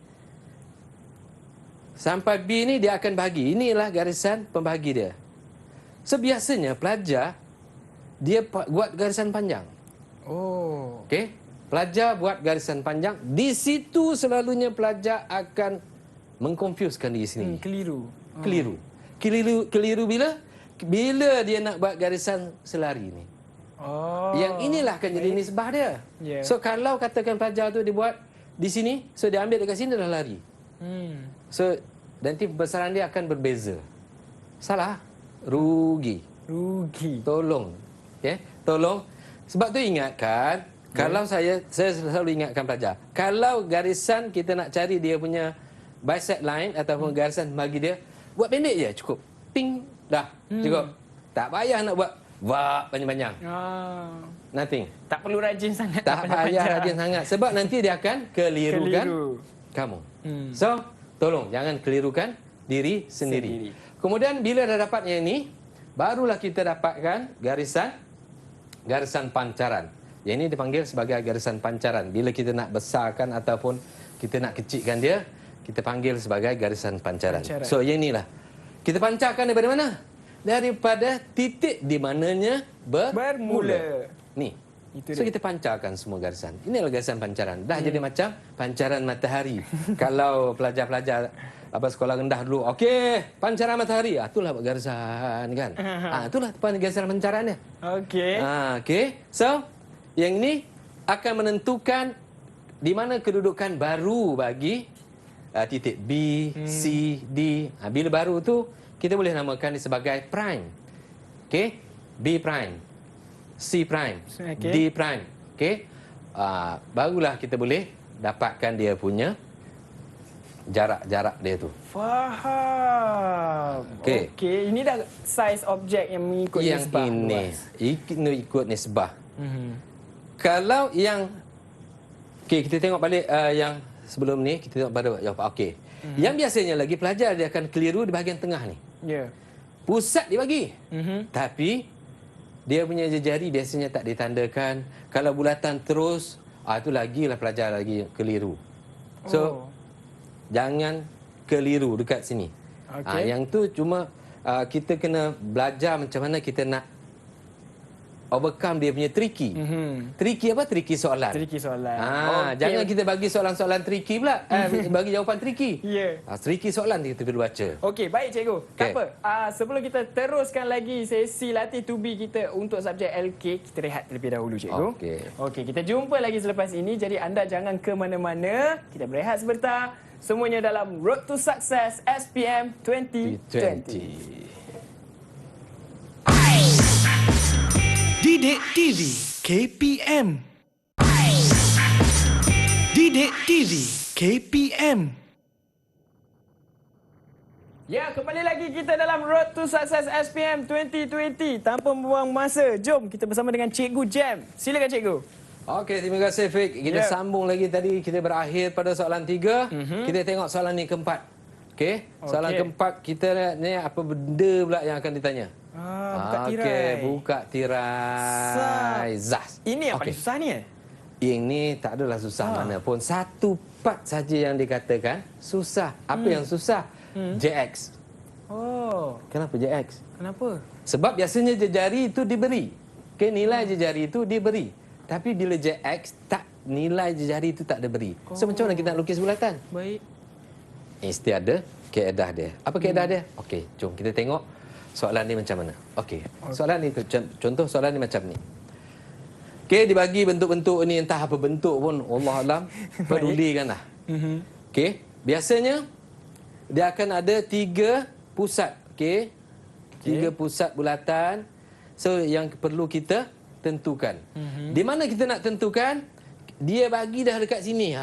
S3: sampai B ni dia akan bahagi. Inilah garisan pembahagi dia. So biasanya pelajar dia buat garisan panjang.
S2: Oh.
S3: Okey. Pelajar buat garisan panjang, di situ selalunya pelajar akan mengkonfuskan diri sendiri.
S2: Keliru.
S3: Keliru bila? Bila dia nak buat garisan selari ni. Yang inilah akan jadi nisbah dia.
S2: Yeah.
S3: So kalau katakan pelajar tu dia buat di sini, so dia ambil dekat sini dah lari. So nanti pembesaran dia akan berbeza. Salah. Rugi. Tolong. Okay? Tolong. Sebab tu ingatkan, kalau saya selalu ingatkan pelajar, kalau garisan kita nak cari dia punya bisect line ataupun garisan bagi dia, buat pendek je cukup. Ping, dah. Cukup. Tak payah nak buat panjang-panjang. Nothing.
S2: Tak perlu rajin sangat.
S3: Tak payah rajin sangat. Sebab nanti dia akan kelirukan kamu. So, tolong jangan kelirukan diri sendiri. Kemudian bila dah dapat yang ini, barulah kita dapatkan garisan pancaran. Yang ini dipanggil sebagai garisan pancaran. Bila kita nak besarkan ataupun kita nak kecilkan dia, kita panggil sebagai garisan pancaran. So, yang inilah. Kita pancarkan daripada mana? Daripada titik di mananya bermula. Ni. So kita pancarkan semua garisan. Inilah garisan pancaran. Dah jadi macam pancaran matahari. Kalau pelajar-pelajar sekolah rendah dulu, okey, pancaran matahari. Itulah garisan kan. Itulah garisan pancaran dia.
S2: Okey.
S3: Okey. So, yang ini akan menentukan di mana kedudukan baru bagi titik B, C, D. Bila baru tu kita boleh namakan dia sebagai prime. Okey? B prime, C prime, D prime. Okey? Barulah kita boleh dapatkan dia punya jarak-jarak dia tu.
S2: Faham. Okey, ini dah size objek yang mengikut nisbah.
S3: Yang ini ikut nisbah. Kalau yang kita tengok balik yang sebelum ni, kita tengok pada jawapan. Okey. Yang biasanya lagi pelajar dia akan keliru di bahagian tengah ni.
S2: Ya.
S3: Pusat dibagi. Tapi dia punya jari biasanya tak ditandakan. Kalau bulatan terus, itu lagilah pelajar lagi keliru. So, jangan keliru dekat sini.
S2: Okey.
S3: Yang tu cuma kita kena belajar macam mana kita nak overcome dia punya tricky. Tricky apa? Tricky soalan.
S2: Tricky soalan. Okey.
S3: Jangan kita bagi soalan-soalan tricky pula. Bagi jawapan tricky.
S2: Ya.
S3: Tricky soalan kita perlu baca.
S2: Okey, baik cikgu. Tak
S3: Okey.
S2: apa. Sebelum kita teruskan lagi sesi latih tubi kita untuk subjek LK, kita rehat terlebih dahulu cikgu.
S3: Okey.
S2: Okey, kita jumpa lagi selepas ini. Jadi anda jangan ke mana-mana. Kita berehat sebentar. Semuanya dalam Road to Success SPM 2020.
S1: Didik TV KPM. Didik TV KPM.
S2: Ya, kembali lagi kita dalam Road to Success SPM 2020. Tanpa membuang masa, jom kita bersama dengan Cikgu Jam. Silakan cikgu.
S3: Okey, terima kasih Fik. Kita sambung lagi tadi. Kita berakhir pada soalan 3. Kita tengok soalan ni keempat. Okey, soalan keempat kita ni apa benda pula yang akan ditanya?
S2: Buka tirai.
S3: Okey, buka tirai. Zas.
S2: Ini yang paling
S3: Okey.
S2: susah ni
S3: Yang ni tak adalah susah mana pun. Satu part saja yang dikatakan susah. Apa yang susah? JX.
S2: Oh,
S3: Kenapa JX?
S2: kenapa?
S3: Sebab biasanya jejari itu diberi. Okey, nilai jejari itu diberi. Tapi bila JX, nilai jejari itu tak diberi. So macam mana kita nak lukis bulatan?
S2: Baik.
S3: Mesti ada kaedah dia. Apa kaedah dia? Okey, jom kita tengok soalan ni macam mana. Okey, soalan ni contoh soalan ni macam ni. Okey, dibagi bentuk-bentuk ni, entah apa bentuk pun, Allah alam, pedulikanlah. Okey, biasanya dia akan ada 3 pusat. Okey, 3 pusat bulatan. So yang perlu kita tentukan. Di mana kita nak tentukan? Dia bagi dah dekat sini.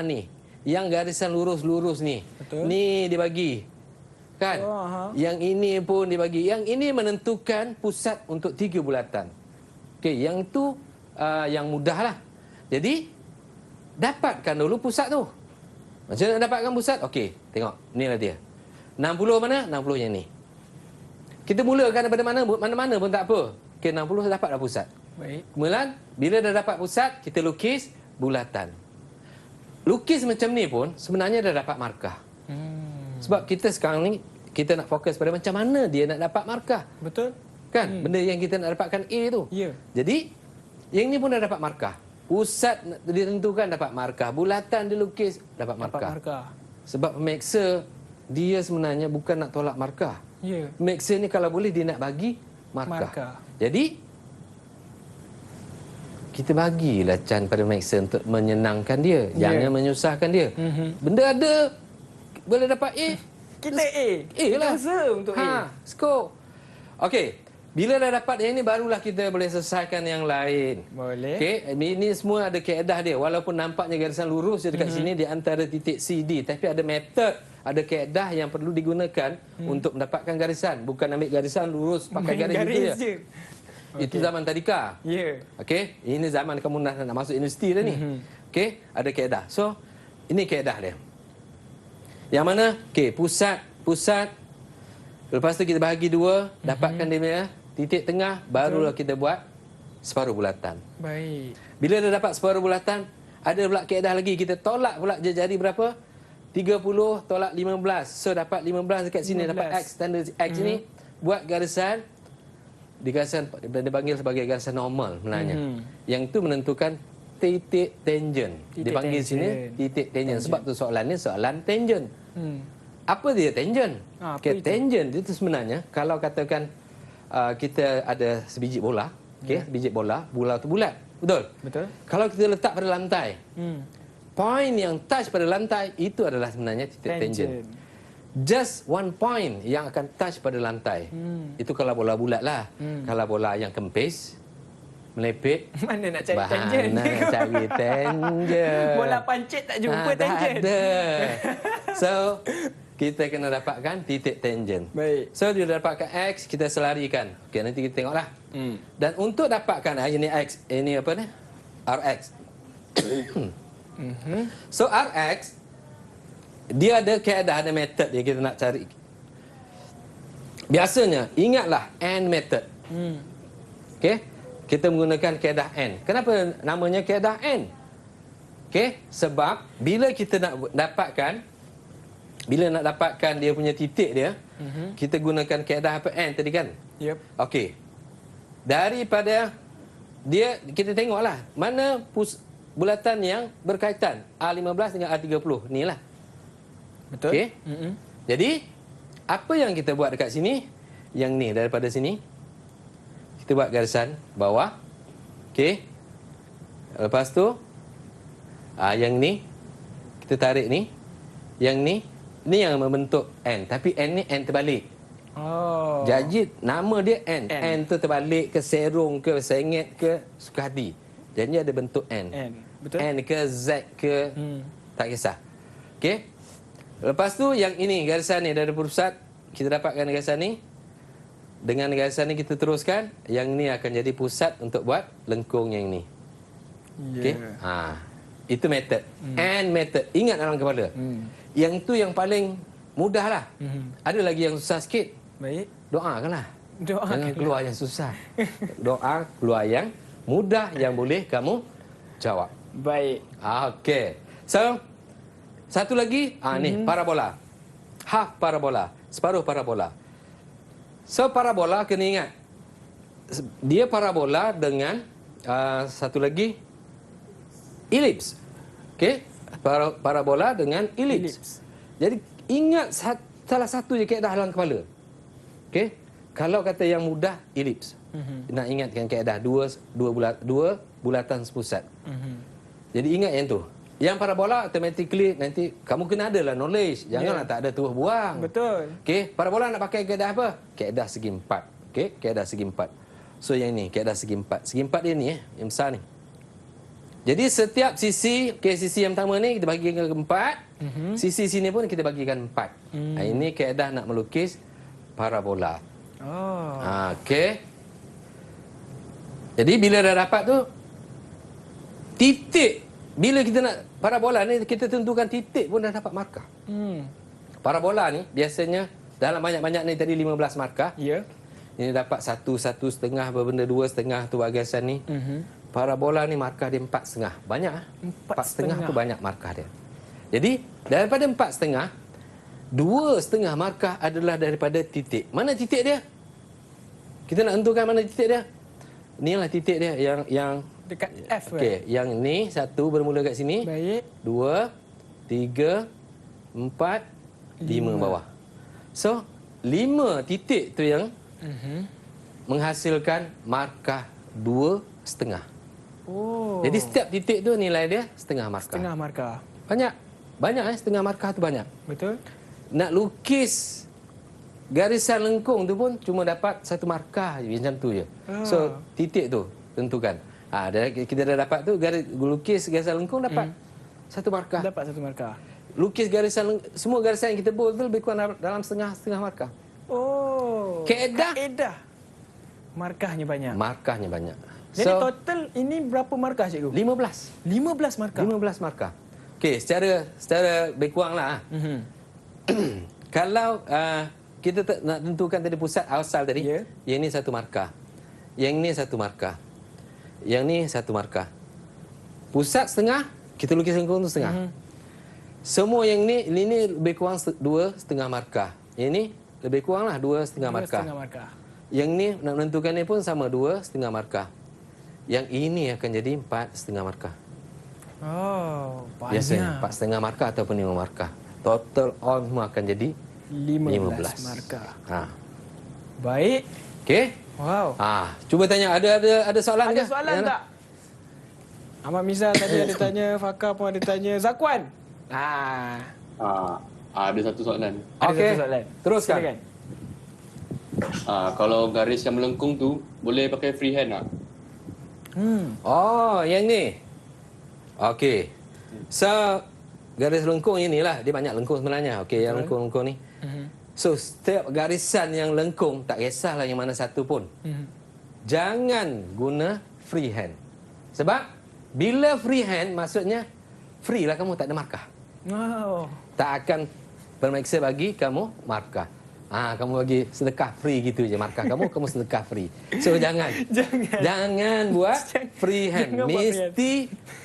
S3: Ni. Yang garisan lurus-lurus ni.
S2: Betul.
S3: Ni dia bagi. Kan? Yang ini pun dibagi. Yang ini menentukan pusat untuk 3 bulatan. Okey, yang tu yang mudahlah. Jadi dapatkan dulu pusat tu. Macam mana nak dapatkan pusat? Okey, tengok. Inilah dia. 60 mana? 60 yang ni. Kita mulakan daripada mana-mana pun tak apa. Okey, 60 dapatlah pusat.
S2: Baik.
S3: Kemudian bila dah dapat pusat, kita lukis bulatan. Lukis macam ni pun sebenarnya dah dapat markah. Sebab kita sekarang ni kita nak fokus pada macam mana dia nak dapat markah.
S2: Betul?
S3: Kan? Benda yang kita nak dapatkan A tu.
S2: Ya.
S3: Jadi yang ni pun dah dapat markah. Pusat ditentukan dapat markah. Bulatan dilukis dapat markah.
S2: Dapat markah.
S3: Sebab pemeriksa dia sebenarnya bukan nak tolak markah.
S2: Ya.
S3: Pemeriksa ni kalau boleh dia nak bagi markah.
S2: Markah.
S3: Jadi kita bagilah can pada pemeriksa untuk menyenangkan dia. Jangan menyusahkan dia. Benda ada, boleh dapat A.
S2: Kita A.
S3: A lah.
S2: Kita usaha untuk A.
S3: Skor. Okey. Bila dah dapat yang ni, barulah kita boleh selesaikan yang lain.
S2: Boleh.
S3: Okey. Ini semua ada kaedah dia. Walaupun nampaknya garisan lurus je dekat sini di antara titik CD. Tapi ada metod, ada kaedah yang perlu digunakan untuk mendapatkan garisan. Bukan ambil garisan lurus, pakai garis gitu je.
S2: je.
S3: Itu zaman tadika.
S2: Ya.
S3: Okey, ini zaman kamu nak masuk universiti dah ni. Okey, ada kaedah. So, ini kaedah dia. Yang mana? Okey, pusat. Lepas tu kita bahagi 2, dapatkan dia punya titik tengah, barulah kita buat separuh bulatan.
S2: Baik.
S3: Bila dah dapat separuh bulatan, ada pula kaedah lagi. Kita tolak pula jari berapa? 30 tolak 15. So, dapat 15 dekat sini.
S2: 15.
S3: Dapat X, tanda X ni. Buat garisan. Dia panggil sebagai garisan normal sebenarnya. Yang itu menentukan titik tangent. Dipanggil sini titik tangent. Sebab tu soalan ni soalan tangent. Apa dia tangent? Okay, tangent itu sebenarnya kalau katakan kita ada sebiji bola, sebiji bola tu bulat. Betul?
S2: Betul.
S3: Kalau kita letak pada lantai, point yang touch pada lantai itu adalah sebenarnya titik tangent. Just one point yang akan touch pada lantai. Itu kalau bola bulat lah. Kalau bola yang kempis, melepit,
S2: Mana nak cari tangent?
S3: Mana nak cari tangent?
S2: Bola pancit tak jumpa tangent.
S3: Tak ada. So, kita kena dapatkan titik tangent.
S2: Baik.
S3: So, dia dapatkan X, kita selarikan. Okey, nanti kita tengoklah. Dan untuk dapatkan ini X, ini apa ni? RX. So, RX dia ada kaedah, ada metod yang kita nak cari. Biasanya, ingatlah AND method. Okey? Kita menggunakan kaedah AND. Kenapa namanya kaedah AND? Okey? Sebab bila kita nak dapatkan dia punya titik dia, kita gunakan kaedah apa? AND tadi kan?
S2: Yep.
S3: Okey. Daripada dia, kita tengoklah mana bulatan yang berkaitan A15 dengan A30 ni lah.
S2: Betul.
S3: Okey. Jadi apa yang kita buat dekat sini? Yang ni daripada sini kita buat garisan bawah. Okey. Lepas tu yang ni kita tarik ni. Yang ni yang membentuk N. Tapi N ni N terbalik.
S2: Oh.
S3: Jadi nama dia N.
S2: N.
S3: N tu terbalik ke serong ke sengit ke suka hati. Jadi ada bentuk N.
S2: N. Betul.
S3: N ke Z ke tak kisah. Okey. Lepas tu yang ini garisan ni dari pusat kita dapatkan garisan ni. Dengan garisan ni kita teruskan, yang ni akan jadi pusat untuk buat lengkung yang ni. Okey. Itu method. And method. Ingat dalam kepala. Yang tu yang paling mudah lah. Ada lagi yang susah sikit.
S2: Baik.
S3: Doakanlah.
S2: Doakanlah.
S3: Jangan keluar yang susah. Doa keluar yang mudah yang boleh kamu jawab.
S2: Baik.
S3: Okey. So, satu lagi, ni parabola. Half parabola, separuh parabola. So, parabola kena ingat. Dia parabola dengan satu lagi elips. Okey? Parabola dengan elips. Jadi, ingat salah satu je kaedah dalam kepala. Okey? Kalau kata yang mudah, elips. Nak ingatkan kaedah dua bulatan sepusat. Jadi ingat yang tu. Yang parabola automatically nanti kamu kena adalah knowledge. Janganlah tak ada terus buang.
S2: Betul.
S3: Okey, parabola nak pakai kaedah apa? Kaedah segi empat. Okey, kaedah segi empat. So yang ni kaedah segi empat. Segi empat dia ni yang besar ni. Jadi setiap sisi, sisi yang pertama ni kita bagikan ke empat. Sisi sini pun kita bagikan empat. Ini kaedah nak melukis parabola.
S2: Oh.
S3: Okey. Jadi bila dah dapat tu, titik. Bila kita nak parabola ni, kita tentukan titik pun dah dapat markah. Parabola ni biasanya dalam banyak-banyak ni tadi 15 markah.
S2: Ya.
S3: Ini dapat 1,5 benda 2,5 tu bagasan ni. Parabola ni markah dia 4,5. Banyak ah. 4,5 tu banyak markah dia. Jadi daripada 4,5, 2,5 markah adalah daripada titik. Mana titik dia? Kita nak tentukan mana titik dia. Inilah titik dia yang
S2: Dekat F.
S3: okey, yang ni satu bermula kat sini.
S2: Baik.
S3: 2, 3, 4, 5 bawah. So, 5 titik tu yang menghasilkan markah 2,5.
S2: Oh.
S3: Jadi setiap titik tu nilai dia setengah markah.
S2: Setengah markah.
S3: Banyak setengah markah tu banyak.
S2: Betul.
S3: Nak lukis garisan lengkung tu pun cuma dapat 1 markah je, macam tu je. So, titik tu tentukan. Kita dah dapat tu, lukis garisan lengkung dapat 1 markah.
S2: Dapat 1 markah.
S3: Lukis garisan, semua garisan yang kita buat tu lebih kurang dalam setengah markah.
S2: Oh.
S3: Kaedah.
S2: Markahnya banyak.
S3: Markahnya banyak.
S2: Jadi total ini berapa markah cikgu?
S3: 15.
S2: 15 markah.
S3: 15 markah. Okey, secara lebih kurang lah. Kalau kita nak tentukan tadi pusat asal tadi, yang ni 1 markah. Yang ni 1 markah. Yang ni 1 markah. Pusat setengah, kita lukis lengkung tu setengah. Semua yang ni lebih kurang 2,5 markah. Yang ni lebih kurang lah 2,5 markah.
S2: 2,5 markah.
S3: Yang ni nak menentukan ni pun sama 2,5 markah. Yang ini akan jadi 4,5 markah.
S2: Oh, banyak.
S3: Biasanya 4,5 markah ataupun 5 markah. Total all semua akan jadi
S2: 15 markah. Baik.
S3: Okey?
S2: Wow.
S3: Cuba tanya, ada soalan ke?
S2: Ada soalan tak? Ahmad Miza tadi ada tanya, Fakar pun ada tanya, Zakwan.
S7: Ada satu soalan.
S2: Ada
S3: Okey.
S2: satu soalan.
S3: Teruskan.
S2: Silakan.
S7: Kalau garis yang melengkung tu boleh pakai freehand tak?
S3: Oh, yang ni. Okey. So, garis lengkung inilah. Dia banyak lengkung sebenarnya. Okey, yang lengkung-lengkung ni. So, setiap garisan yang lengkung, tak kisahlah yang mana satu pun. Jangan guna freehand. Sebab, bila freehand, maksudnya, free lah kamu, tak ada markah.
S2: Wow.
S3: tak akan bermaksud bagi kamu markah. Kamu bagi sedekah free gitu je markah kamu sedekah free. So jangan buat free hand.
S2: Jangan buat free hand.
S3: Mesti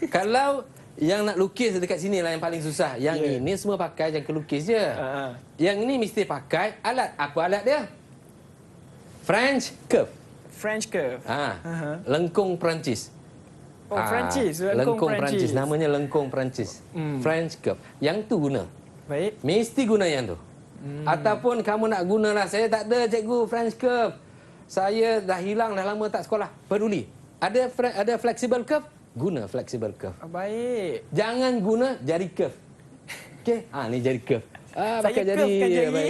S3: kalau yang nak lukis dekat sini lah yang paling susah. Yang ini semua pakai jangka lukis je. Yang ini mesti pakai alat. Apa alat dia? French curve.
S2: French curve.
S3: Lengkung Perancis.
S2: Perancis.
S3: Lengkung Perancis. Namanya lengkung Perancis. French curve. Yang tu guna.
S2: Baik.
S3: Mesti guna yang tu. Ataupun kamu nak gunalah, saya tak ada cikgu French curve. Saya dah hilang, dah lama tak sekolah. Peduli. Ada flexible curve? Guna flexible curve.
S2: Baik.
S3: Jangan guna jari curve. Okey? Ni jari curve. Pakai
S2: Saya
S3: jari.
S2: curvekan jari.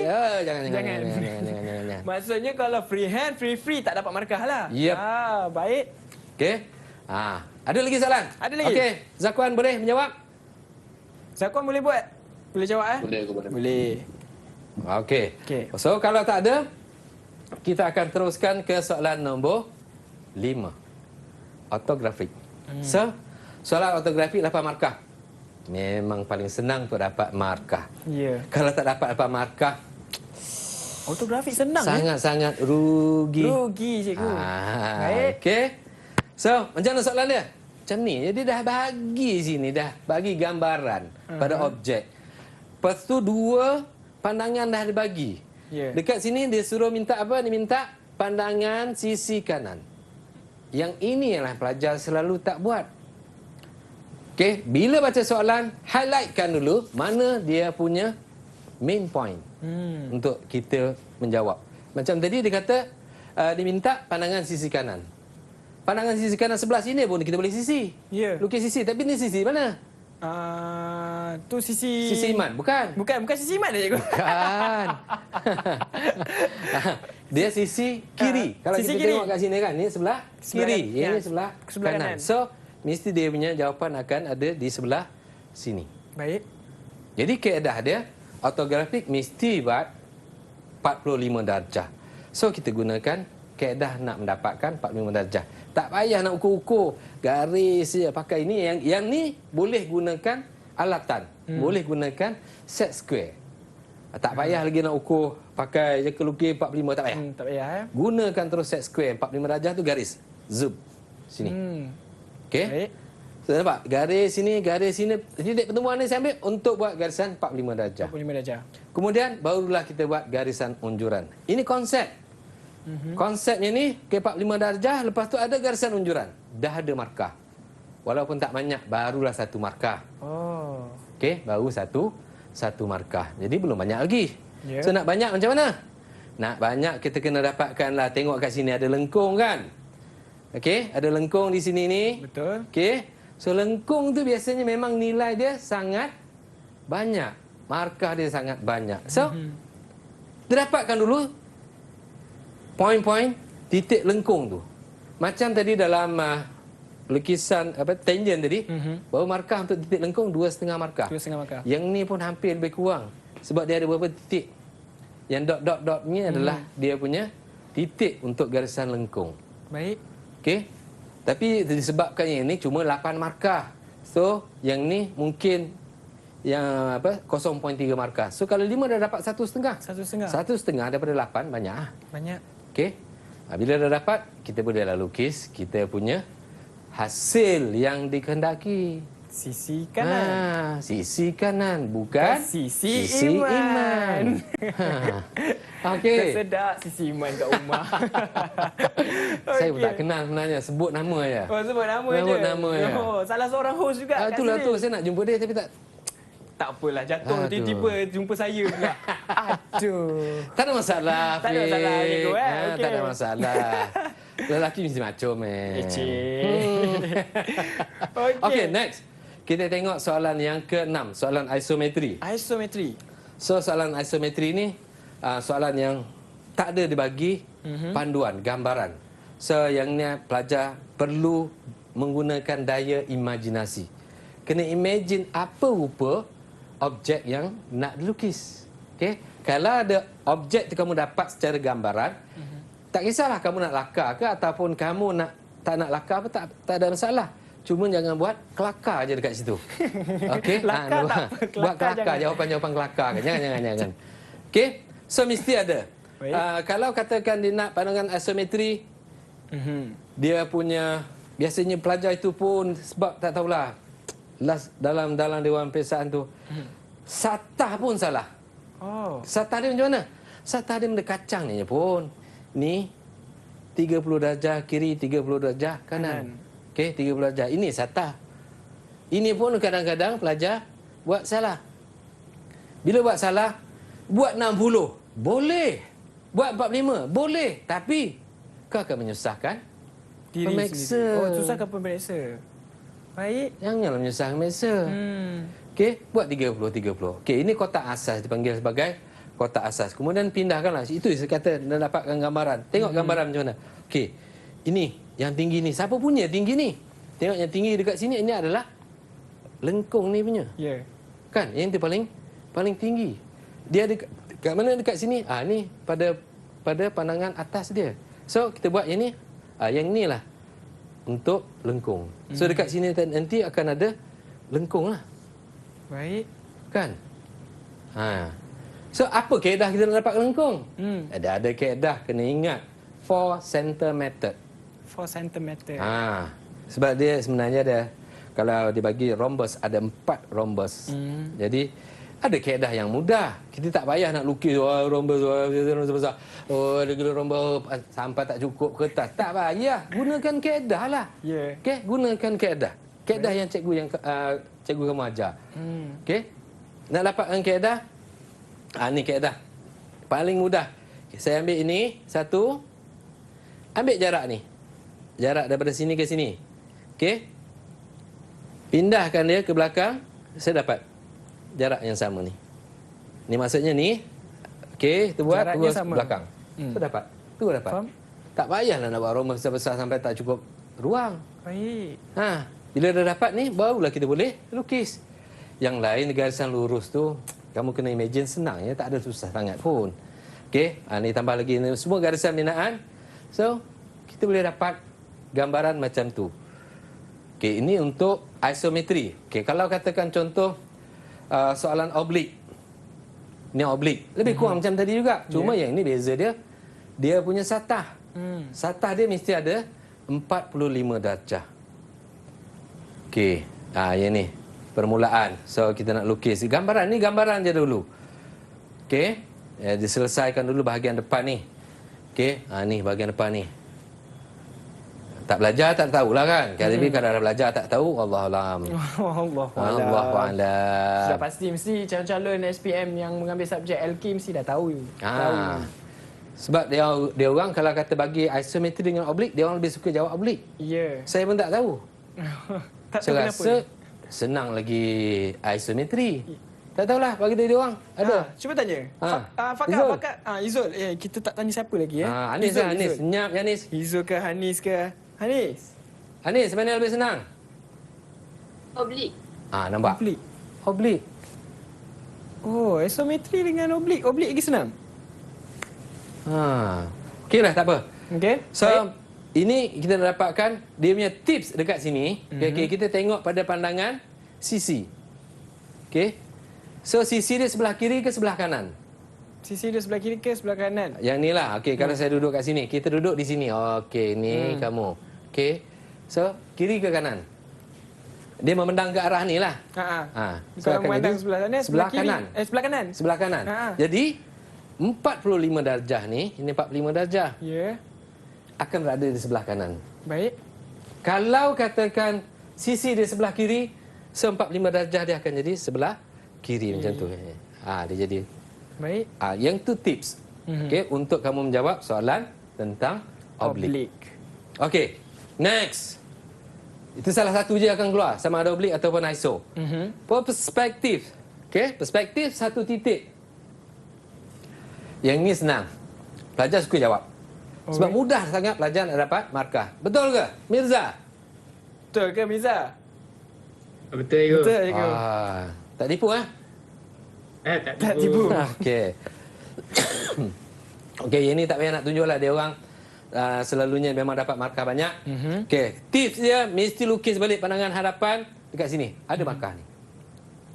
S3: Jangan.
S2: Maksudnya kalau free hand, free tak dapat markah lah.
S3: Yep.
S2: Baik.
S3: Okey? Ada lagi soalan?
S2: Ada lagi.
S3: Okey, Zakwan boleh menjawab?
S2: Zakwan boleh buat? Boleh jawab
S7: Boleh, aku boleh.
S2: Boleh.
S3: Okey.
S2: Okey.
S3: So kalau tak ada, kita akan teruskan ke soalan nombor 5. Ortografik. So, soalan ortografik 8 markah. Memang paling senang untuk dapat markah.
S2: Ya.
S3: Kalau tak dapat markah,
S2: Ortografik senang.
S3: sangat-sangat rugi.
S2: Rugi cikgu. Baik.
S3: Okey. So, macam mana soalan dia? Macam ni. Jadi dah bagi sini, dah bagi gambaran pada objek. Lepas tu 2 pandangan dah dibagi.
S2: Ya.
S3: Dekat sini dia suruh minta apa? Dia minta pandangan sisi kanan. Yang ini ialah pelajar selalu tak buat. Okey, bila baca soalan, highlightkan dulu mana dia punya main point untuk kita menjawab. Macam tadi dia kata diminta pandangan sisi kanan. Pandangan sisi kanan sebelah sini pun kita boleh sisi.
S2: Ya.
S3: Lukis sisi, tapi ni sisi mana?
S2: Tu sisi...
S3: Sisi iman, bukan?
S2: Bukan sisi iman dah cikgu.
S3: Bukan. Dia sisi kiri. Kalau
S2: sisi
S3: kita
S2: kiri.
S3: tengok kat sini kan, ni sebelah kiri, ini sebelah kanan. So, mesti dia punya jawapan akan ada di sebelah sini.
S2: Baik.
S3: Jadi kaedah dia, ortografik mesti buat 45 darjah. So, kita gunakan kaedah nak mendapatkan 45 darjah. Tak payah nak ukur-ukur garis je pakai ini. Yang ni boleh gunakan alatan. Boleh gunakan set square. Tak payah lagi nak ukur pakai jangka lukis 45, tak payah.
S2: Tak payah
S3: Gunakan terus set square 45 darjah tu garis. Zoom. Sini. Okey.
S2: Baik.
S3: So, nampak? Garis sini. Titik pertemuan ni saya ambil untuk buat garisan 45 darjah.
S2: 45 darjah.
S3: Kemudian barulah kita buat garisan unjuran. Ini konsep. Konsepnya ni ke 45 darjah, lepas tu ada garisan unjuran. Dah ada markah. Walaupun tak banyak, barulah 1 markah.
S2: Oh.
S3: Okey, baru satu markah. Jadi belum banyak lagi.
S2: Ya.
S3: So nak banyak macam mana? Nak banyak kita kena dapatkanlah. Tengok kat sini ada lengkung kan? Okey, ada lengkung di sini ni.
S2: Betul.
S3: Okey. So lengkung tu biasanya memang nilai dia sangat banyak. Markah dia sangat banyak. So dapatkan dulu poin-poin titik lengkung tu. Macam tadi dalam lukisan tangent tadi, baru markah untuk titik lengkung 2,5 markah.
S2: 2,5 markah.
S3: Yang ni pun hampir lebih kurang sebab dia ada beberapa titik. Yang dot-dot ni adalah dia punya titik untuk garisan lengkung.
S2: Baik.
S3: Okey. Tapi disebabkan yang ini cuma 8 markah. So, yang ni mungkin yang 0.3 markah. So, kalau 5 dah dapat 1,5.
S2: 1,5.
S3: 1,5 daripada 8 banyak.
S2: Banyak.
S3: Okey. Bila dah dapat, kita bolehlah lukis kita punya hasil yang dikehendaki.
S2: Sisi kanan.
S3: Sisi kanan, bukan
S2: Sisi iman.
S3: Okey.
S2: Sedap sisi iman kat rumah.
S3: Saya pun tak kenal sebenarnya, sebut nama je.
S2: Oh, sebut nama je.
S3: Sebut nama je.
S2: Oh, salah seorang host juga kat
S3: Itulah
S2: sini.
S3: tu, saya nak jumpa dia tapi tak.
S2: Tak apalah, jatuh
S3: Aduh.
S2: tiba-tiba jumpa saya pula. Aduh.
S3: Tak ada masalah,
S2: Tak ada masalah,
S3: Fiq.
S2: cikgu, Okey.
S3: Tak ada masalah. Lelaki mesti macam Okey, next. Kita tengok soalan yang ke-6, soalan isometri.
S2: Isometri.
S3: So, soalan isometri ni soalan yang tak ada dibagi panduan, gambaran. So, yang ni pelajar perlu menggunakan daya imajinasi. Kena imagine apa rupa objek yang nak dilukis. Okey? Kalau ada objek tu kamu dapat secara gambaran, tak kisahlah kamu nak lakar ke ataupun kamu tak nak lakar apa, tak ada masalah. Cuma jangan buat kelakar je dekat situ. Okey?
S2: Kelakar tak apa,
S3: buat
S2: kelakar
S3: kelakar,
S2: jangan.
S3: jawapan-jawapan kelakar. Jangan. Okey? So mesti ada.
S2: Baik.
S3: Kalau katakan dia nak pandangan isometri, dia punya biasanya pelajar itu pun sebab tak tahulah dalam dewan peperiksaan tu satah pun salah.
S2: Oh.
S3: Satah dia macam mana? Satah dia benda kacang ni je pun. Ni 30 darjah kiri, 30 darjah kanan. Okey, 30 darjah. Ini satah. Ini pun kadang-kadang pelajar buat salah. Bila buat salah, buat 60. Boleh. Buat 45. Boleh. Tapi kau akan menyusahkan
S2: Diri
S3: pemeriksa.
S2: sendiri. Oh, susahkan pemeriksa. Baik.
S3: Janganlah menyusahkan pemeriksa. Okey, buat 30. Okey, ini kotak asas dipanggil sebagai kotak asas. Kemudian pindahkanlah. Itu saya kata nak dapatkan gambaran. Tengok gambaran macam mana. Okey. Ini yang tinggi ni. Siapa punya tinggi ni? Tengok yang tinggi dekat sini ini adalah lengkung ni punya.
S2: Ya.
S3: Kan? Yang itu paling tinggi. Dia dekat mana dekat sini? Ni pada pandangan atas dia. So kita buat yang ni. Yang ni lah untuk lengkung. So dekat sini nanti akan ada lengkung lah.
S2: Baik.
S3: Kan? So apa kaedah kita nak dapat lengkung? Ada kaedah, kena ingat. 4 center method.
S2: 4 cm.
S3: Sebab dia sebenarnya ada, kalau dibagi rhombus ada 4 rhombus. Jadi ada kaedah yang mudah. Kita tak payah nak lukis rhombus besar. Ada gila rhombus sampai tak cukup kertas. Tak payah. Gunakan kaedah lah.
S2: Ya.
S3: Okey, gunakan kaedah. Kaedah yang cikgu kamu ajar. Okey. Nak dapatkan kaedah? Ni kaedah. Paling mudah. Okay, saya ambil ini satu. Ambil jarak ni. Jarak daripada sini ke sini. Okey. Pindahkan dia ke belakang, saya dapat jarak yang sama ni. Ni maksudnya ni. Okey, kita buat
S2: Jaraknya
S3: terus
S2: sama.
S3: belakang. Tu dapat. Tu dapat.
S2: Faham?
S3: Tak payahlah nak buat rhombus besar-besar sampai tak cukup ruang.
S2: Baik.
S3: Bila dah dapat ni, barulah kita boleh lukis. Yang lain garisan lurus tu, kamu kena imagine senang ya, tak ada susah sangat pun. Okey, ni tambah lagi ni semua garisan binaan. So, kita boleh dapat gambaran macam tu. Okey, ini untuk isometri. Okey, kalau katakan contoh soalan oblik. Ni oblik. Lebih kurang macam tadi juga. Cuma yang ini beza dia, dia punya satah. Satah dia mesti ada 45 darjah. Okey, yang ni permulaan. So kita nak lukis gambaran ni, gambaran je dulu. Okey, diselesaikan dulu bahagian depan ni. Okey, ni bahagian depan ni. Tak belajar tak tahulah kan. Tapi kalau dah belajar tak tahu, Allahualam. Allahualam.
S2: Sudah pasti mesti calon-calon SPM yang mengambil subjek LK mesti dah tahu.
S3: Sebab dia orang kalau kata bagi isometri dengan oblik, dia orang lebih suka jawab oblik.
S2: Ya.
S3: Saya pun tak tahu.
S2: Tak tahu
S3: Saya
S2: kenapa.
S3: rasa senang lagi isometri. Tak tahulah, bagi dia orang. Ada.
S2: Cuba tanya.
S3: Izul.
S2: Fakat. Izul. Kita tak tanya siapa lagi ya.
S3: Anis lah, Anis. Senyap je Anis.
S2: Izul ke Hanis ke? Hanis.
S3: Anis, mana yang lebih senang?
S6: Oblik.
S3: Nampak?
S2: Oblik.
S3: Oblik.
S2: Oh, isometri dengan oblik. Oblik lagi senang.
S3: Okey lah, tak apa.
S2: Okey.
S3: So, ini kita nak dapatkan dia punya tips dekat sini. Okay, kita tengok pada pandangan sisi. Okey. So, sisi dia sebelah kiri ke sebelah kanan?
S2: Sisi dia sebelah kiri ke sebelah kanan?
S3: Yang ni lah. Okey, kalau saya duduk kat sini. Kita duduk di sini. Okey, ni kamu. Okey. So, kiri ke kanan? Dia memandang ke arah ni lah.
S2: So,
S3: akan
S2: memandang
S3: jadi
S2: sebelah sana,
S3: sebelah
S2: kiri.
S3: kanan.
S2: Sebelah kanan.
S3: Sebelah kanan. Jadi, 45 darjah ni, ini 45 darjah.
S2: Ya.
S3: Akan berada di sebelah kanan.
S2: Baik.
S3: Kalau katakan sisi dia sebelah kiri, 45 darjah dia akan jadi sebelah kiri macam tu. Dia jadi.
S2: Baik.
S3: Yang tu tips. Okey, untuk kamu menjawab soalan tentang oblik. Okey. Next. Itu salah satu je akan keluar, sama ada oblik ataupun iso. Perspektif. Okey, perspektif satu titik. Yang ni senang. Pelajar suka jawab. Sebab mudah sangat pelajar nak dapat markah. Betul ke, Mirza?
S2: Betul ke, Mirza?
S8: Betul je.
S2: Betul je.
S3: Tak tipu
S2: Tak tipu.
S3: Okey. Okey, yang ni tak payah nak tunjuk lah. Dia orang selalunya memang dapat markah banyak. Okey, tips dia mesti lukis balik pandangan hadapan dekat sini. Ada markah ni.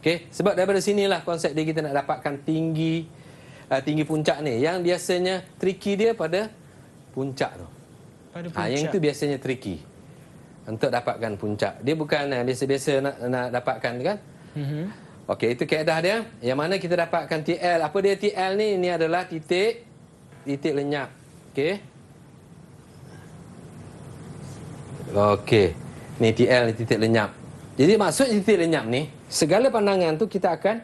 S3: Okey, sebab daripada sinilah konsep dia kita nak dapatkan tinggi puncak ni. Yang biasanya tricky dia pada puncak tu.
S2: Pada puncak.
S3: Yang itu biasanya tricky untuk dapatkan puncak. Dia bukan biasa-biasa nak dapatkan kan? Okey, itu kaedah dia. Yang mana kita dapatkan TL. Apa dia TL ni? Ini adalah titik lenyap. Okey. Okey. Ni TL ni titik lenyap. Jadi maksud titik lenyap ni, segala pandangan tu kita akan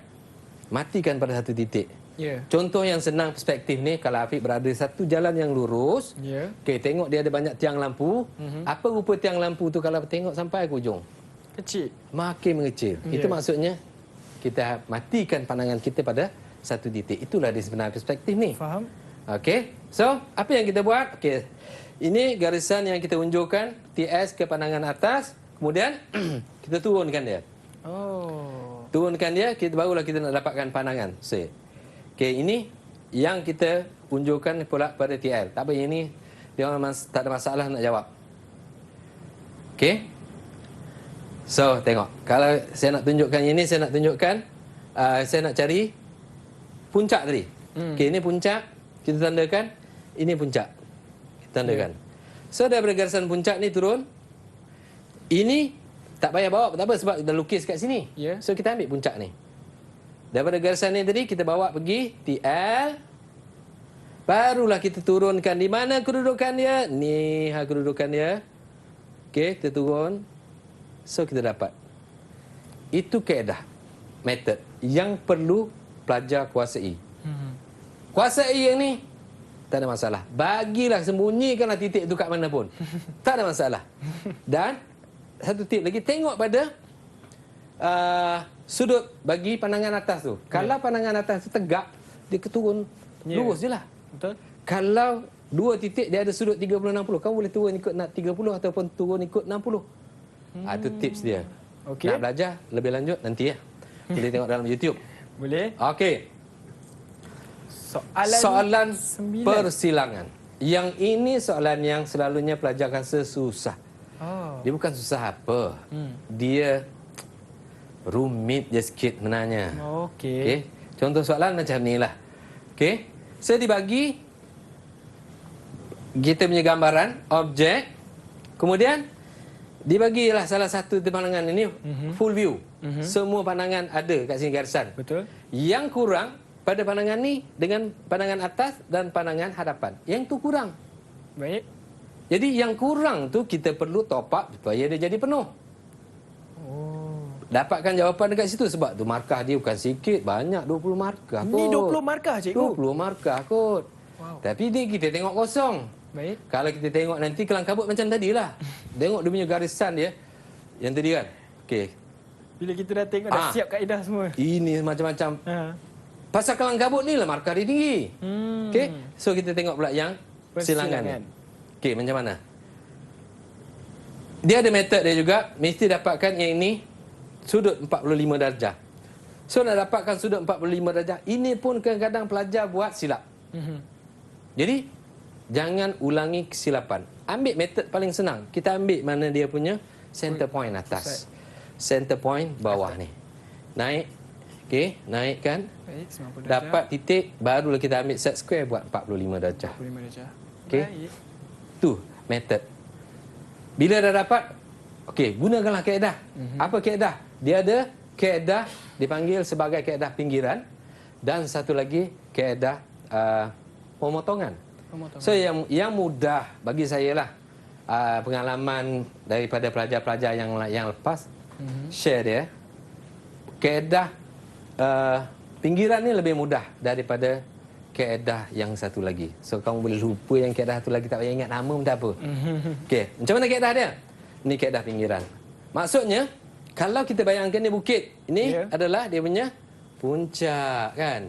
S3: matikan pada satu titik.
S2: Ya.
S3: Contoh yang senang perspektif ni, kalau Afiq berada satu jalan yang lurus,
S2: Ya.
S3: okey, tengok dia ada banyak tiang lampu. Apa rupa tiang lampu tu kalau tengok sampai ke ujung?
S2: Kecil.
S3: Makin mengecil.
S2: Ya.
S3: Itu maksudnya kita matikan pandangan kita pada satu titik. Itulah dia sebenarnya perspektif ni.
S2: Faham?
S3: Okey. So, apa yang kita buat? Okey. Ini garisan yang kita unjukkan TS ke pandangan atas, kemudian kita turunkan dia.
S2: Oh.
S3: Turunkan dia, barulah kita nak dapatkan pandangan. Okey, ini yang kita unjukkan pula pada TL. Tak apa, ini dia memang tak ada masalah nak jawab. Okey. So, tengok. Kalau saya nak tunjukkan ini, saya nak cari puncak tadi. Okey, ini puncak. Kita tandakan. Ini puncak. Kita tandakan. So, daripada garisan puncak ni turun. Ini tak payah bawa, tak apa sebab dah lukis kat sini.
S2: Ya.
S3: So, kita ambil puncak ni. Daripada garisan ni tadi, kita bawa pergi TL. Barulah kita turunkan. Di mana kedudukan dia? Ni kedudukan dia. Okey, kita turun. So, kita dapat. Itu kaedah, method yang perlu pelajar kuasai. Kuasai yang ni, tak ada masalah. Bagilah, sembunyikanlah titik tu kat mana pun. Tak ada masalah. Dan, satu tip lagi, tengok pada sudut bagi pandangan atas tu. Kalau pandangan atas tu tegak, dia turun lurus je lah.
S2: Betul.
S3: Kalau dua titik dia ada sudut 30-60, kamu boleh turun ikut 30 ataupun turun ikut 60. Itu tips dia.
S2: Okey.
S3: Nak belajar lebih lanjut nanti ya. Boleh tengok dalam YouTube.
S2: Boleh.
S3: Okey.
S2: Soalan
S3: Soalan
S2: 9.
S3: persilangan. Yang ini soalan yang selalunya pelajar rasa susah.
S2: Oh.
S3: Dia bukan susah apa. Dia rumit je sikit sebenarnya.
S2: Okey.
S3: Okey. Contoh soalan macam ni lah. Okey. Saya dibagi kita punya gambaran, objek. Kemudian dibagilah salah satu pandangan ini full view. Semua pandangan ada kat sini garisan.
S2: Betul.
S3: Yang kurang pada pandangan ni dengan pandangan atas dan pandangan hadapan. Yang tu kurang.
S2: Baik.
S3: Jadi yang kurang tu kita perlu top up supaya dia jadi penuh. Dapatkan jawapan dekat situ sebab tu markah dia bukan sikit, banyak 20 markah kot.
S2: Ni 20 markah cikgu.
S3: 20 markah kot.
S2: Wow.
S3: Tapi ni kita tengok kosong.
S2: Baik.
S3: Kalau kita tengok nanti kelang kabut macam tadilah. Tengok dia punya garisan dia yang tadi kan. Okey.
S2: Bila kita dah tengok dah siap kaedah semua.
S3: Ini macam-macam.
S2: Ha.
S3: Pasal kelang kabut ni lah markah dia tinggi. Okey. So kita tengok pula yang persilangan ni. Okey, macam mana? Dia ada metod dia juga. Mesti dapatkan yang ini sudut 45 darjah. So nak dapatkan sudut 45 darjah, ini pun kadang-kadang pelajar buat silap. Jadi jangan ulangi kesilapan. Ambil metod paling senang. Kita ambil mana dia punya center point atas. Center point bawah ni. Naik. Okey, naikkan.
S2: Baik, 90 darjah.
S3: Dapat titik, barulah kita ambil set square buat 45 darjah.
S2: 45 darjah.
S3: Okey.
S2: Baik.
S3: Tu method. Bila dah dapat, okey, gunakanlah kaedah. Apa kaedah? Dia ada kaedah dipanggil sebagai kaedah pinggiran dan satu lagi kaedah pemotongan. So yang mudah bagi saya lah pengalaman daripada pelajar-pelajar yang lepas share dia. Kaedah pinggiran ni lebih mudah daripada kaedah yang satu lagi. So kamu boleh lupa yang kaedah satu lagi, tak payah ingat nama pun tak apa. Okey, macam mana kaedah dia? Ini kaedah pinggiran. Maksudnya kalau kita bayangkan ni bukit, ini adalah dia punya puncak kan.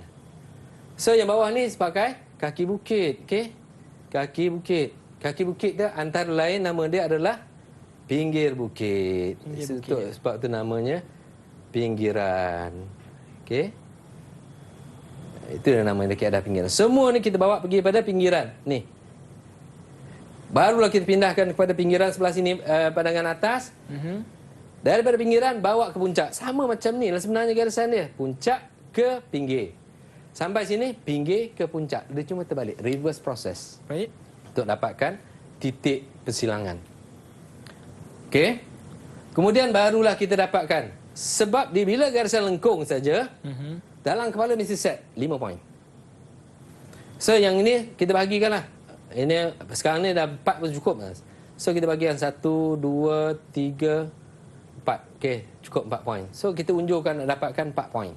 S3: So yang bawah ni sebagai kaki bukit, okey? Kaki bukit. Kaki bukit dia antara lain nama dia adalah pinggir bukit. Sebab tu namanya pinggiran. Okey? Itu nama dia kaedah pinggiran. Semua ni kita bawa pergi pada pinggiran. Ni. Barulah kita pindahkan kepada pinggiran sebelah sini, pandangan atas. Daripada pinggiran bawa ke puncak. Sama macam ni lah sebenarnya garisan dia. Puncak ke pinggir. Sampai sini, pinggir ke puncak. Dia cuma terbalik. Reverse process.
S2: Baik.
S3: Untuk dapatkan titik persilangan. Okey. Kemudian barulah kita dapatkan. Sebab bila garisan lengkung saja, dalam kepala mesti set 5 poin. So yang ini kita bagikanlah. Ini sekarang ni dah 4 pun cukup. So kita bagikan 1, 2, 3, 4. Okey, cukup 4 poin. So kita unjurkan nak dapatkan 4 poin.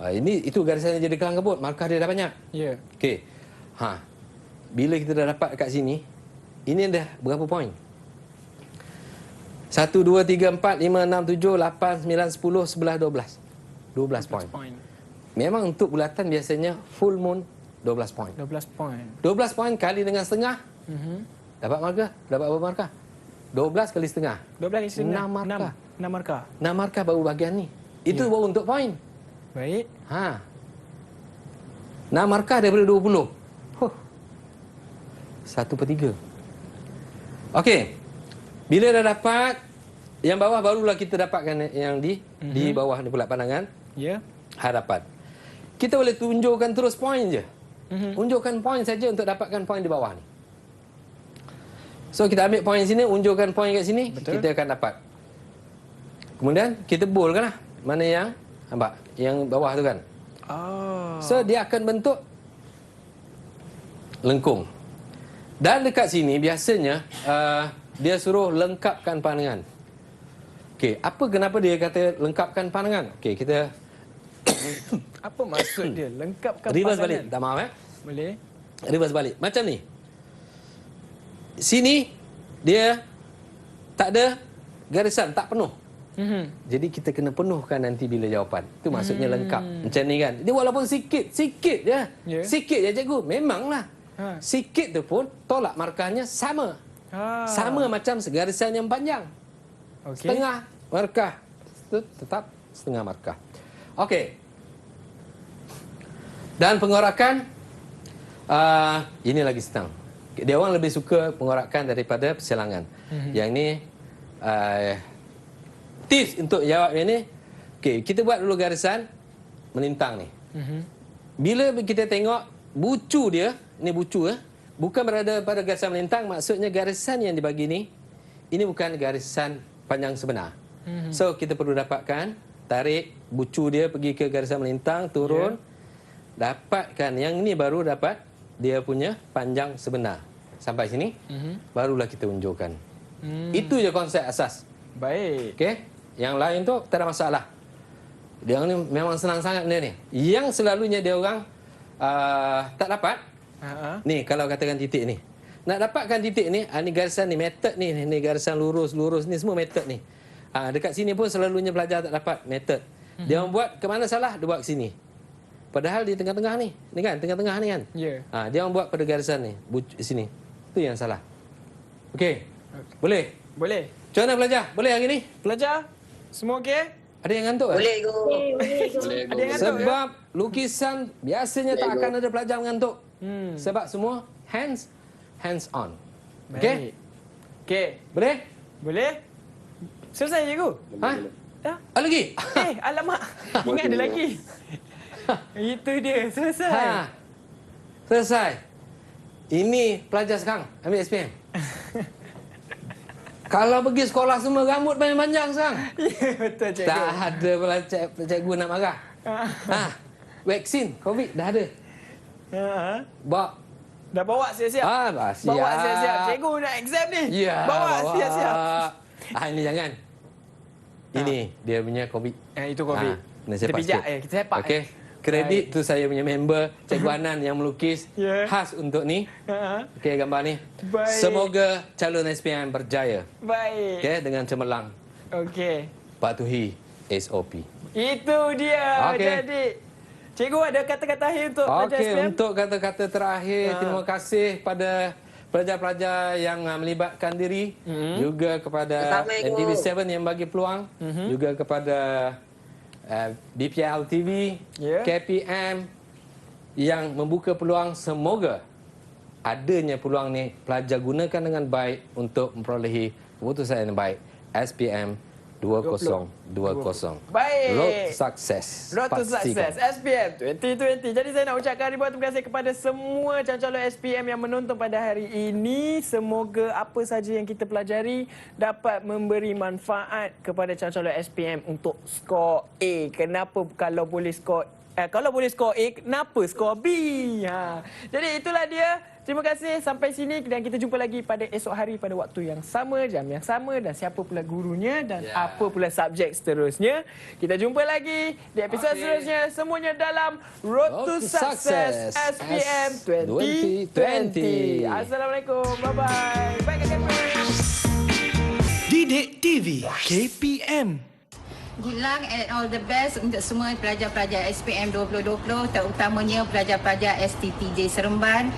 S3: Ini itu garisan yang jadi kelang kabut, markah dia dah banyak.
S2: Ya.
S3: Okey. Bila kita dah dapat kat sini, ini dah berapa poin? 1, 2, 3, 4, 5, 6, 7, 8, 9, 10, 11, 12. 12 poin. Memang untuk bulatan biasanya full moon 12 poin.
S2: 12 poin.
S3: 12 poin kali dengan setengah. Dapat markah? Dapat berapa markah? 12 kali setengah.
S2: 12 kali setengah.
S3: 6 markah.
S2: 6 markah.
S3: 6 markah baru bahagian ni. Itu baru untuk poin.
S2: Baik.
S3: 6 markah daripada 20. 1/3. Okey. Bila dah dapat yang bawah, barulah kita dapatkan yang di bawah ni pula pandangan.
S2: Ya.
S3: Hadapan. Kita boleh tunjukkan terus poin je. Unjurkan poin saja untuk dapatkan poin di bawah ni. So kita ambil poin sini, unjurkan poin kat sini,
S2: betul,
S3: kita akan dapat. Kemudian kita boldkan lah mana yang nampak, yang bawah tu kan. So dia akan bentuk lengkung. Dan dekat sini biasanya dia suruh lengkapkan pandangan. Okey, kenapa dia kata lengkapkan pandangan? Okey, kita
S2: apa maksud dia? Lengkapkan
S3: reverse
S2: pandangan.
S3: balik. Tak maaf
S2: Boleh.
S3: Reverse balik. Macam ni. Sini dia tak ada garisan, tak penuh. Jadi kita kena penuhkan nanti bila jawapan. Itu maksudnya lengkap. Macam ni kan. Dia walaupun sikit je.
S2: Yeah.
S3: Sikit je cikgu. Memanglah. Sikit tu pun tolak markahnya sama. Sama macam garisan yang panjang.
S2: Okey.
S3: Setengah markah. Tetap setengah markah. Okey. Dan pengorakan ini lagi senang. Dia orang lebih suka pengorakan daripada persilangan. Yang ni tips untuk jawab yang ni. Okey, kita buat dulu garisan melintang ni. Bila kita tengok bucu dia, ni bucu bukan berada pada garisan melintang, maksudnya garisan yang dibagi ni ini bukan garisan panjang sebenar. So kita perlu dapatkan, tarik bucu dia pergi ke garisan melintang, turun. Dapatkan yang ni baru dapat dia punya panjang sebenar. Sampai sini, barulah kita unjurkan. Itu je konsep asas.
S2: Baik.
S3: Okey, yang lain tu tak ada masalah. Dia ni memang senang sangat dia ni. Yang selalunya dia orang tak dapat. Ni kalau katakan titik ni. Nak dapatkan titik ni, ni garisan ni, method ni garisan lurus ni semua method ni. Dekat sini pun selalunya pelajar tak dapat method. Dia orang buat ke mana salah, dia buat ke sini. Padahal di tengah-tengah ni. Ni kan, tengah-tengah ni kan.
S2: Ya.
S3: Dia orang buat pada garisan ni, sini. Itu yang salah. Okey. Boleh?
S2: Boleh.
S3: Macam mana pelajar? Boleh hari ni?
S2: Pelajar, semua okey?
S3: Ada yang ngantuk?
S6: Boleh go.
S2: Ada yang ngantuk?
S3: Sebab lukisan biasanya tak akan ada pelajar mengantuk. Sebab semua hands on. Okey?
S2: Okey.
S3: Boleh?
S2: Boleh? Selesai cikgu? Dah?
S3: Lagi?
S2: Alamak. Ingat ada lagi. Itu dia, selesai.
S3: Selesai. Ini pelajar sekarang ambil SPM. Kalau pergi sekolah semua rambut panjang-panjang sekarang.
S2: Ya, betul cikgu.
S3: Tak ada pelajar cikgu nak marah. Vaksin COVID dah ada.
S2: Dah bawa siap-siap.
S3: Siap.
S2: Bawa siap-siap. Cikgu nak exam ni.
S3: Ya,
S2: bawa siap-siap.
S3: Ini jangan. Ini dia punya COVID.
S2: Itu COVID.
S3: Kena
S2: Kita
S3: sepak
S2: pijak
S3: sikit.
S2: kita sepak.
S3: Okey. Kredit tu saya punya member Cikgu Anan yang melukis khas untuk ni. Okey, gambar ni.
S2: Baik.
S3: Semoga calon SPM berjaya.
S2: Baik.
S3: Okey, dengan cemerlang.
S2: Okey.
S3: Patuhi SOP.
S2: Itu dia.
S3: Okey.
S2: Jadi, cikgu ada kata-kata akhir untuk pelajar
S3: Okey,
S2: SPM?
S3: untuk kata-kata terakhir, terima kasih pada pelajar-pelajar yang melibatkan diri, juga kepada NTV7 yang bagi peluang, juga kepada BPL TV, KPM yang membuka peluang. Semoga adanya peluang ni, pelajar gunakan dengan baik untuk memperolehi keputusan yang baik. SPM 2020.
S2: Baik.
S3: Road to Success.
S2: Road to
S3: Pastikan.
S2: Success SPM 2020. Jadi saya nak ucapkan ribuan terima kasih kepada semua calon-calon SPM yang menonton pada hari ini. Semoga apa saja yang kita pelajari dapat memberi manfaat kepada calon-calon SPM untuk skor A. Kenapa kalau boleh skor A, kenapa skor B? Jadi itulah dia. Terima kasih sampai sini dan kita jumpa lagi pada esok hari pada waktu yang sama, jam yang sama dan siapa pula gurunya dan apa pula subjek seterusnya. Kita jumpa lagi di episod seterusnya semuanya dalam Road to Success SPM 2020. Assalamualaikum. Bye-bye. Bye kakak.
S1: Didik TV KPM.
S9: Good luck and all the best untuk semua pelajar-pelajar SPM 2020, terutamanya pelajar-pelajar STTJ Seremban.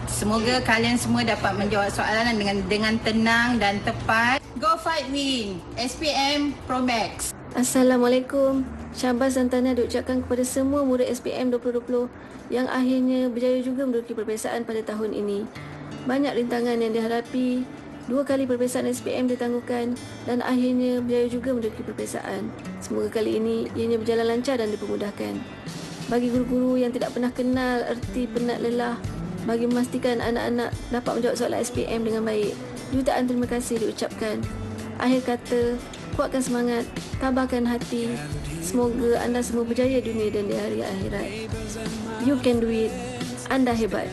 S9: Semoga kalian semua dapat menjawab soalan dengan tenang dan tepat. Go fight win. SPM Pro Max.
S10: Assalamualaikum. Syabas dan tahniah diucapkan kepada semua murid SPM 2020 yang akhirnya berjaya juga menduduki peperiksaan pada tahun ini. Banyak rintangan yang dihadapi, 2 kali peperiksaan SPM ditangguhkan dan akhirnya berjaya juga menduduki peperiksaan. Semoga kali ini ianya berjalan lancar dan dipermudahkan. Bagi guru-guru yang tidak pernah kenal erti penat lelah, bagi memastikan anak-anak dapat menjawab soalan SPM dengan baik, jutaan terima kasih diucapkan. Akhir kata, kuatkan semangat, tabahkan hati. Semoga anda semua berjaya dunia dan di hari akhirat. You can do it. Anda hebat.